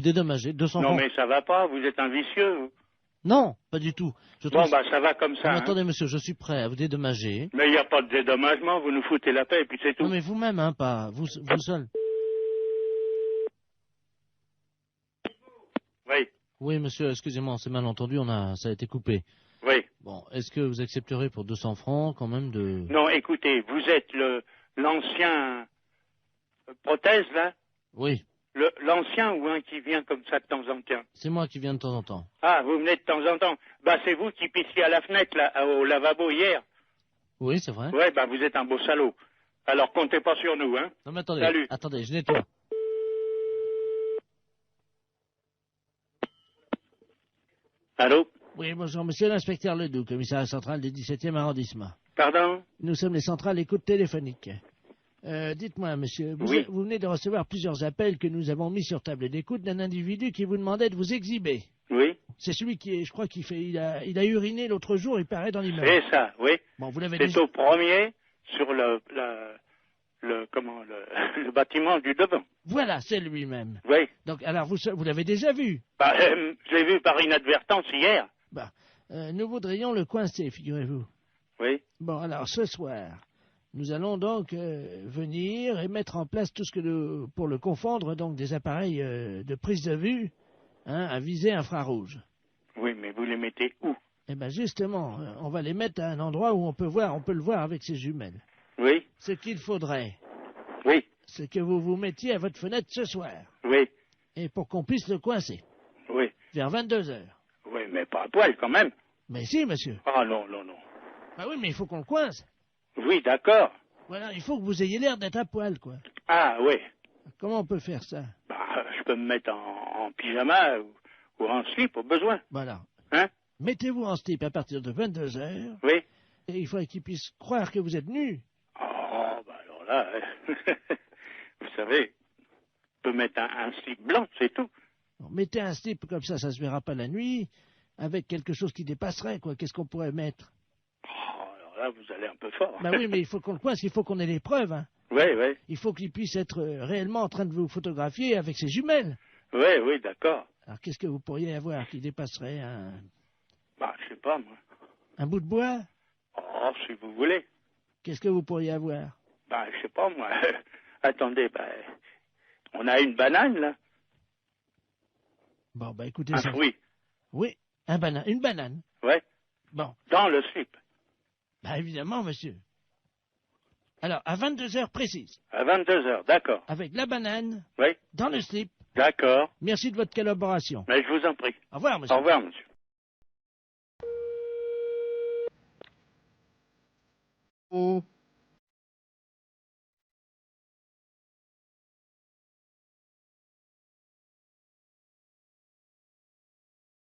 dédommager. 200 Non, francs. mais ça va pas, vous êtes un vicieux, vous. Non, pas du tout. Bon, bah, ça va comme ça. Non, hein. attendez, monsieur, je suis prêt à vous dédommager. Mais il n'y a pas de dédommagement, vous nous foutez la paix et puis c'est tout. Non, mais vous-même, hein, pas vous seul. Oui, Oui, monsieur, excusez-moi, c'est mal entendu, ça a été coupé. oui. Bon, est-ce que vous accepterez pour 200 francs quand même de... Non, écoutez, vous êtes l'ancien prothèse, là? Oui, L'ancien ou un qui vient comme ça de temps en temps? c'est moi qui viens de temps en temps. Ah, vous venez de temps en temps. Bah, c'est vous qui pissiez à la fenêtre, là, au lavabo hier. Oui, c'est vrai. Ouais, bah, vous êtes un beau salaud. Alors, comptez pas sur nous, hein. Non, mais attendez, Salut. attendez, je nettoie. Allô? Oui, bonjour, monsieur l'inspecteur Ledoux, commissariat central du 17e arrondissement. Pardon? Nous sommes les centrales écoute téléphonique. Dites-moi, monsieur, Oui. vous venez de recevoir plusieurs appels que nous avons mis sur table d'écoute d'un individu qui vous demandait de vous exhiber. Oui. C'est celui qui, je crois il a uriné l'autre jour, il paraît dans l'immeuble. C'est ça, oui. Bon, vous l'avez C'est déjà... au premier, sur le bâtiment du devant. Voilà, c'est lui-même. Oui. Donc, alors, vous l'avez déjà vu. Bah, je l'ai vu par inadvertance hier. Bah, nous voudrions le coincer, figurez-vous. Oui. Bon, alors, ce soir, nous allons donc venir et mettre en place tout ce que pour le confondre, donc des appareils de prise de vue, hein, à visée infrarouge. Oui, mais vous les mettez où? Eh bien, justement, on va les mettre à un endroit où on peut le voir avec ses jumelles. Oui. Ce qu'il faudrait, Oui. c'est que vous vous mettiez à votre fenêtre ce soir. Oui. Et pour qu'on puisse le coincer. Oui. Vers 22h. Oui, mais pas à poil quand même. Mais si, monsieur. Ah non, non, non. Bah oui, mais il faut qu'on le coince. Oui, d'accord. Voilà, il faut que vous ayez l'air d'être à poil, quoi. Ah oui. Comment on peut faire ça? Bah, je peux me mettre en pyjama ou en slip au besoin. Voilà. Hein? Mettez-vous en slip à partir de 22h. Oui. Et il faudrait qu'il puisse croire que vous êtes nu. Oh, bah alors là, vous savez, je peux mettre un slip blanc, c'est tout. Bon, mettez un slip comme ça se verra pas la nuit, avec quelque chose qui dépasserait, quoi. Qu'est-ce qu'on pourrait mettre? Oh, alors là, vous allez un peu fort. Bah oui, mais il faut qu'on le coince, il faut qu'on ait les preuves, hein. Oui, oui. Il faut qu'il puisse être réellement en train de vous photographier avec ses jumelles. Oui, oui, d'accord. Alors qu'est-ce que vous pourriez avoir qui dépasserait Bah, je sais pas, moi. un bout de bois? Oh, si vous voulez. Qu'est-ce que vous pourriez avoir? Bah, je sais pas, moi. Attendez, bah, on a une banane, là. Bon, bah écoutez Un ça. fruit. Oui, une banane. Ouais. Bon. Dans le slip. Bah évidemment, monsieur. Alors, à 22h précises. À 22h, d'accord. Avec la banane. Oui. Dans le slip. D'accord. Merci de votre collaboration. Mais je vous en prie. Au revoir, monsieur. Au revoir, monsieur.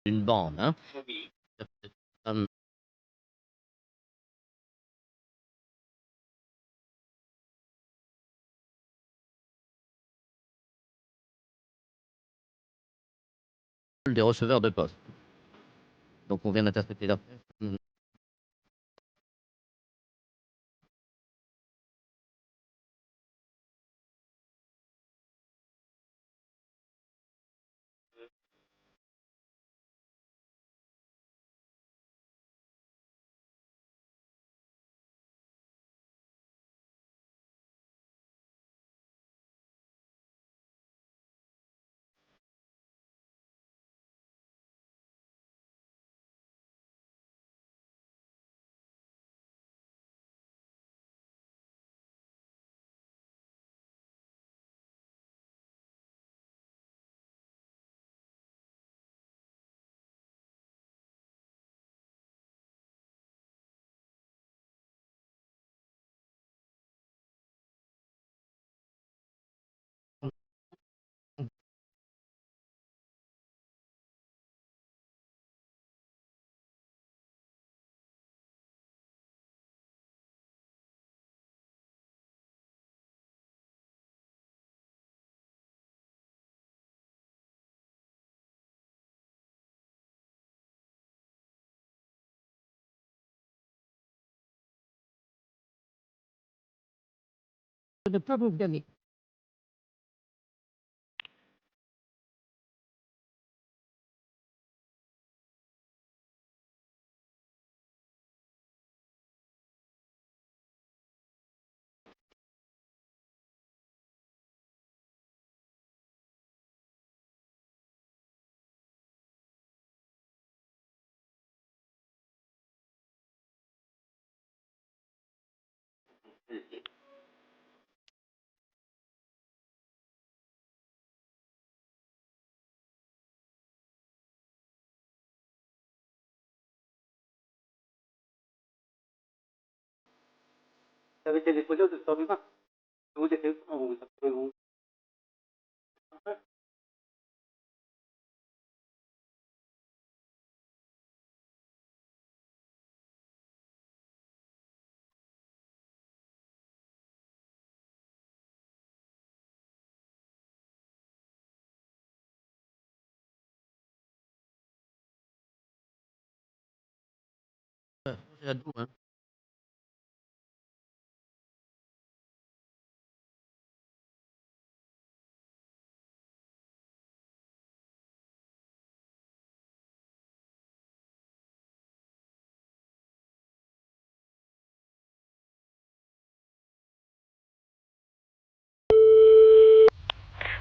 Une bande, hein? Des receveurs de poste. Donc on vient d'interpréter là. ne pas vous gagner. Vous avez été déposé au docteur Dubin. Vous étiez où? Vous appelez vous? C'est à nous, hein.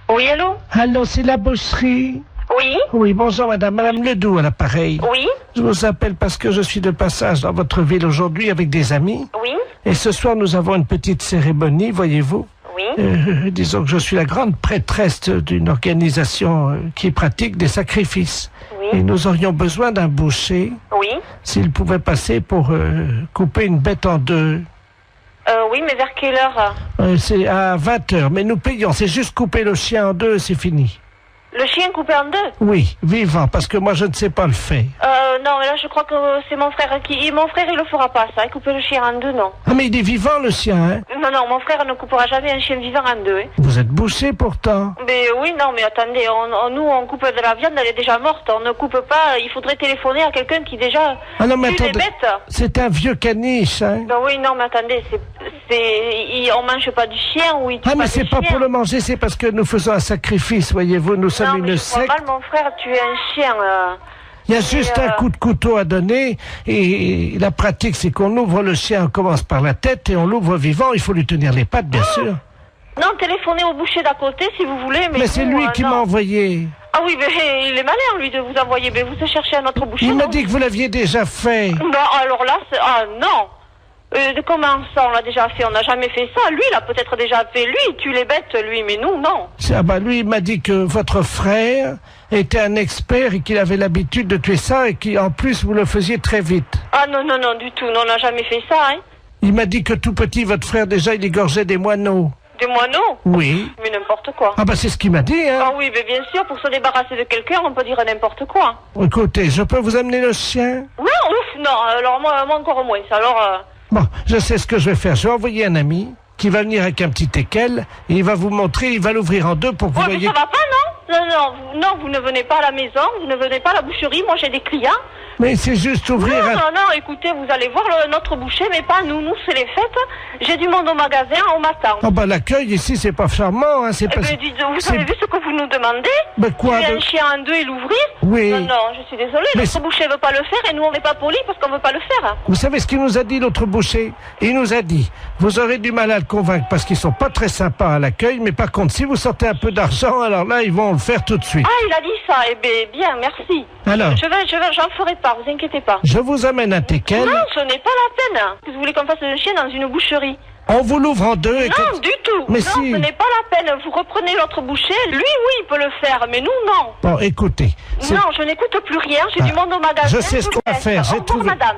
Oui, allô? Allô, c'est la boucherie? Oui? Oui, bonjour madame. Madame Ledoux à l'appareil. Oui? Je vous appelle parce que je suis de passage dans votre ville aujourd'hui avec des amis. Oui? Et ce soir, nous avons une petite cérémonie, voyez-vous. Oui? Disons que je suis la grande prêtresse d'une organisation qui pratique des sacrifices. Oui? Et nous aurions besoin d'un boucher. Oui? S'il pouvait passer pour couper une bête en deux. Oui, mais vers quelle heure? C'est à 20h, mais nous payons. C'est juste couper le chien en deux, c'est fini. Le chien coupé en deux? Oui, vivant, parce que moi je ne sais pas le faire. Non, mais là je crois que c'est mon frère qui... Mon frère il le fera pas ça, couper le chien en deux, non. Ah mais il est vivant le chien, hein? Non, non, mon frère ne coupera jamais un chien vivant en deux. Hein. Vous êtes bouché pourtant. Mais oui, non, mais attendez, nous on coupe de la viande, elle est déjà morte, on ne coupe pas, il faudrait téléphoner à quelqu'un qui déjà ah non, mais tue les attendez, bêtes. c'est un vieux caniche, hein? Ben oui, non, mais attendez, on mange pas du chien ou il tue ah mais pas c'est du pas chien. pour le manger, c'est parce que nous faisons un sacrifice, voyez-vous, nous sommes Non, mais une je crois secte. mal, mon frère tuer un chien. Il y a juste un coup de couteau à donner et la pratique c'est qu'on ouvre le chien, on commence par la tête et on l'ouvre vivant, il faut lui tenir les pattes bien sûr. Non, téléphonez au boucher d'à côté si vous voulez, mais... Mais c'est lui qui m'a envoyé. Ah oui, mais il est malin lui de vous envoyer, mais vous cherchez un autre boucher. Il m'a non? dit que vous l'aviez déjà fait. Non, alors là, ah non. Comment ça, on l'a déjà fait? On n'a jamais fait ça. Lui, il a peut-être déjà fait. Lui, il tue les bêtes, lui, mais nous, non. Ah bah lui, il m'a dit que votre frère était un expert et qu'il avait l'habitude de tuer ça et qu'en plus, vous le faisiez très vite. Ah non, non, non, du tout. Non, on n'a jamais fait ça, hein. Il m'a dit que tout petit, votre frère, déjà, il égorgeait des moineaux. Des moineaux? Oui. Mais n'importe quoi. Ah bah c'est ce qu'il m'a dit, hein. Ah oui, mais bien sûr, pour se débarrasser de quelqu'un, on peut dire n'importe quoi. Écoutez, je peux vous amener le chien? Non, ouf, non, alors moi encore moins. Alors... Bon, je sais ce que je vais faire. Je vais envoyer un ami qui va venir avec un petit teckel et il va vous montrer, il va l'ouvrir en deux pour que vous voyez... mais ça va pas, non? Non, vous ne venez pas à la maison, vous ne venez pas à la boucherie, moi j'ai des clients. Mais c'est juste ouvrir Non, écoutez, vous allez voir notre boucher, mais pas nous. Nous, c'est les fêtes. J'ai du monde au magasin, on m'attend. Oh bah l'accueil ici, c'est pas charmant, hein, c'est pas... Dites, vous avez vu ce que vous nous demandez? Ben quoi? Tuer un chien en deux et l'ouvrir? Oui. Non, je suis désolée, notre boucher veut pas le faire et nous, on n'est pas polis parce qu'on veut pas le faire. Vous savez ce qu'il nous a dit, l'autre boucher? Il nous a dit, vous aurez du mal à le convaincre parce qu'ils sont pas très sympas à l'accueil, mais par contre, si vous sortez un peu d'argent, alors là, ils vont le faire tout de suite. Ah, il a dit ça, eh bien, merci. Alors? J'en ferai pas, vous inquiétez pas. Je vous amène un teckel. Non, ce n'est pas la peine. Vous voulez qu'on fasse un chien dans une boucherie? On vous l'ouvre en deux et... Non, du tout. Mais non, si. Ce n'est pas la peine. Vous reprenez l'autre boucher. Lui, oui, il peut le faire, mais nous, non. Bon, écoutez... Non, je n'écoute plus rien. J'ai du monde au magasin. Je sais ce qu'on va faire. Au revoir, madame.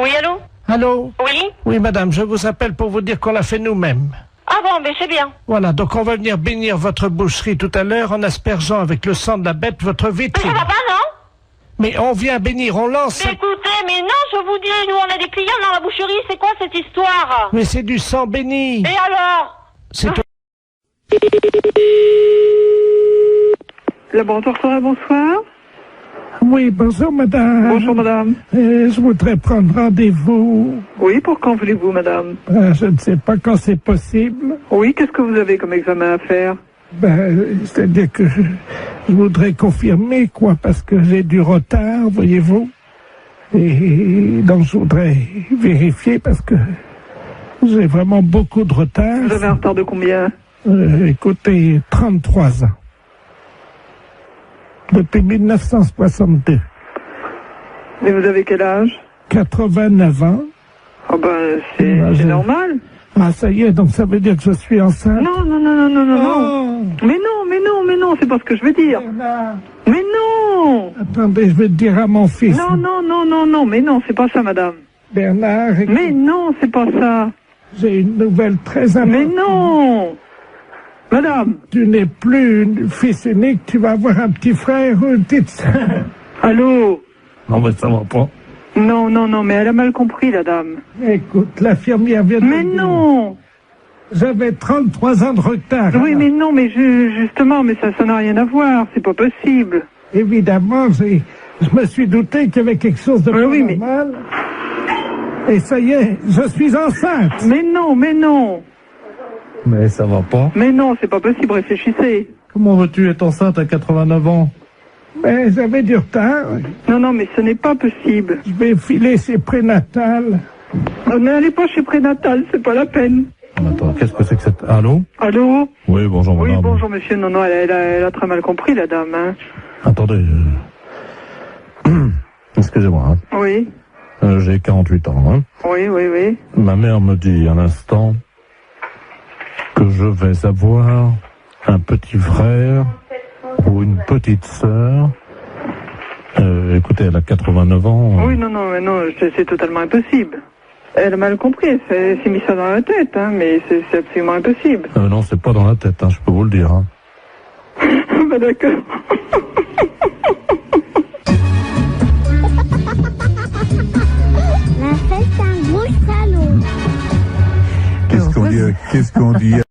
Oui, allô? Allô? Oui? Oui, madame, je vous appelle pour vous dire qu'on l'a fait nous-mêmes. Ah bon, mais c'est bien. Voilà, donc on va venir bénir votre boucherie tout à l'heure en aspergeant avec le sang de la bête votre vitrine. Mais ça va pas, non? Mais on vient bénir, on lance... Mais écoutez, mais non, je vous dis, nous on a des clients dans la boucherie, c'est quoi cette histoire? Mais c'est du sang béni. Et alors? C'est... Laboratoire Forêt, bonsoir. Oui, bonjour madame. Bonjour madame. Je voudrais prendre rendez-vous. Oui, pour quand voulez-vous madame? Je ne sais pas quand c'est possible. Oui, qu'est-ce que vous avez comme examen à faire? C'est-à-dire que je voudrais confirmer, quoi, parce que j'ai du retard, voyez-vous. Et donc je voudrais vérifier parce que j'ai vraiment beaucoup de retard. Vous avez un retard de combien? Écoutez, 33 ans. Depuis 1962. Et vous avez quel âge? 89 ans. Ah c'est normal. Ah, ça y est, donc ça veut dire que je suis enceinte? Non. Mais non, c'est pas ce que je veux dire. Mais non! Attendez, je vais te dire à mon fils. Non, mais non, c'est pas ça, madame. Bernard, écoute, Mais non, c'est pas ça. j'ai une nouvelle très importante. Mais non! Madame! Tu n'es plus une fils unique, tu vas avoir un petit frère ou une petite sœur. Allô? Non, mais ça va pas. Non, mais elle a mal compris, la dame. Écoute, l'infirmière vient de Mais me dire. non! J'avais 33 ans de retard. Oui, mais non, mais justement, mais ça n'a rien à voir, c'est pas possible. Évidemment, je me suis douté qu'il y avait quelque chose de normal. Et ça y est, je suis enceinte. Mais non. Mais ça va pas. Mais non, c'est pas possible, réfléchissez. Comment veux-tu être enceinte à 89 ans? Mais j'avais du retard. Non, mais ce n'est pas possible. Je vais filer chez prénatal. N'allez pas chez prénatal, c'est pas la peine. Attends, qu'est-ce que c'est que cette... Allô? Allô? Oui, bonjour madame. Oui, bonjour monsieur. Non, elle a très mal compris, la dame. Hein. Attendez. Excusez-moi. Hein. Oui. J'ai 48 ans. Hein. Oui. Ma mère me dit à l'instant que je vais avoir un petit frère ou une petite sœur. Écoutez, elle a 89 ans. Oui, non, c'est totalement impossible. Elle a mal compris, elle s'est mis ça dans la tête, hein, mais c'est absolument impossible. Non, c'est pas dans la tête, hein, je peux vous le dire. Hein. Bah d'accord. La fête, un gros salaud. Qu'est-ce qu'on dit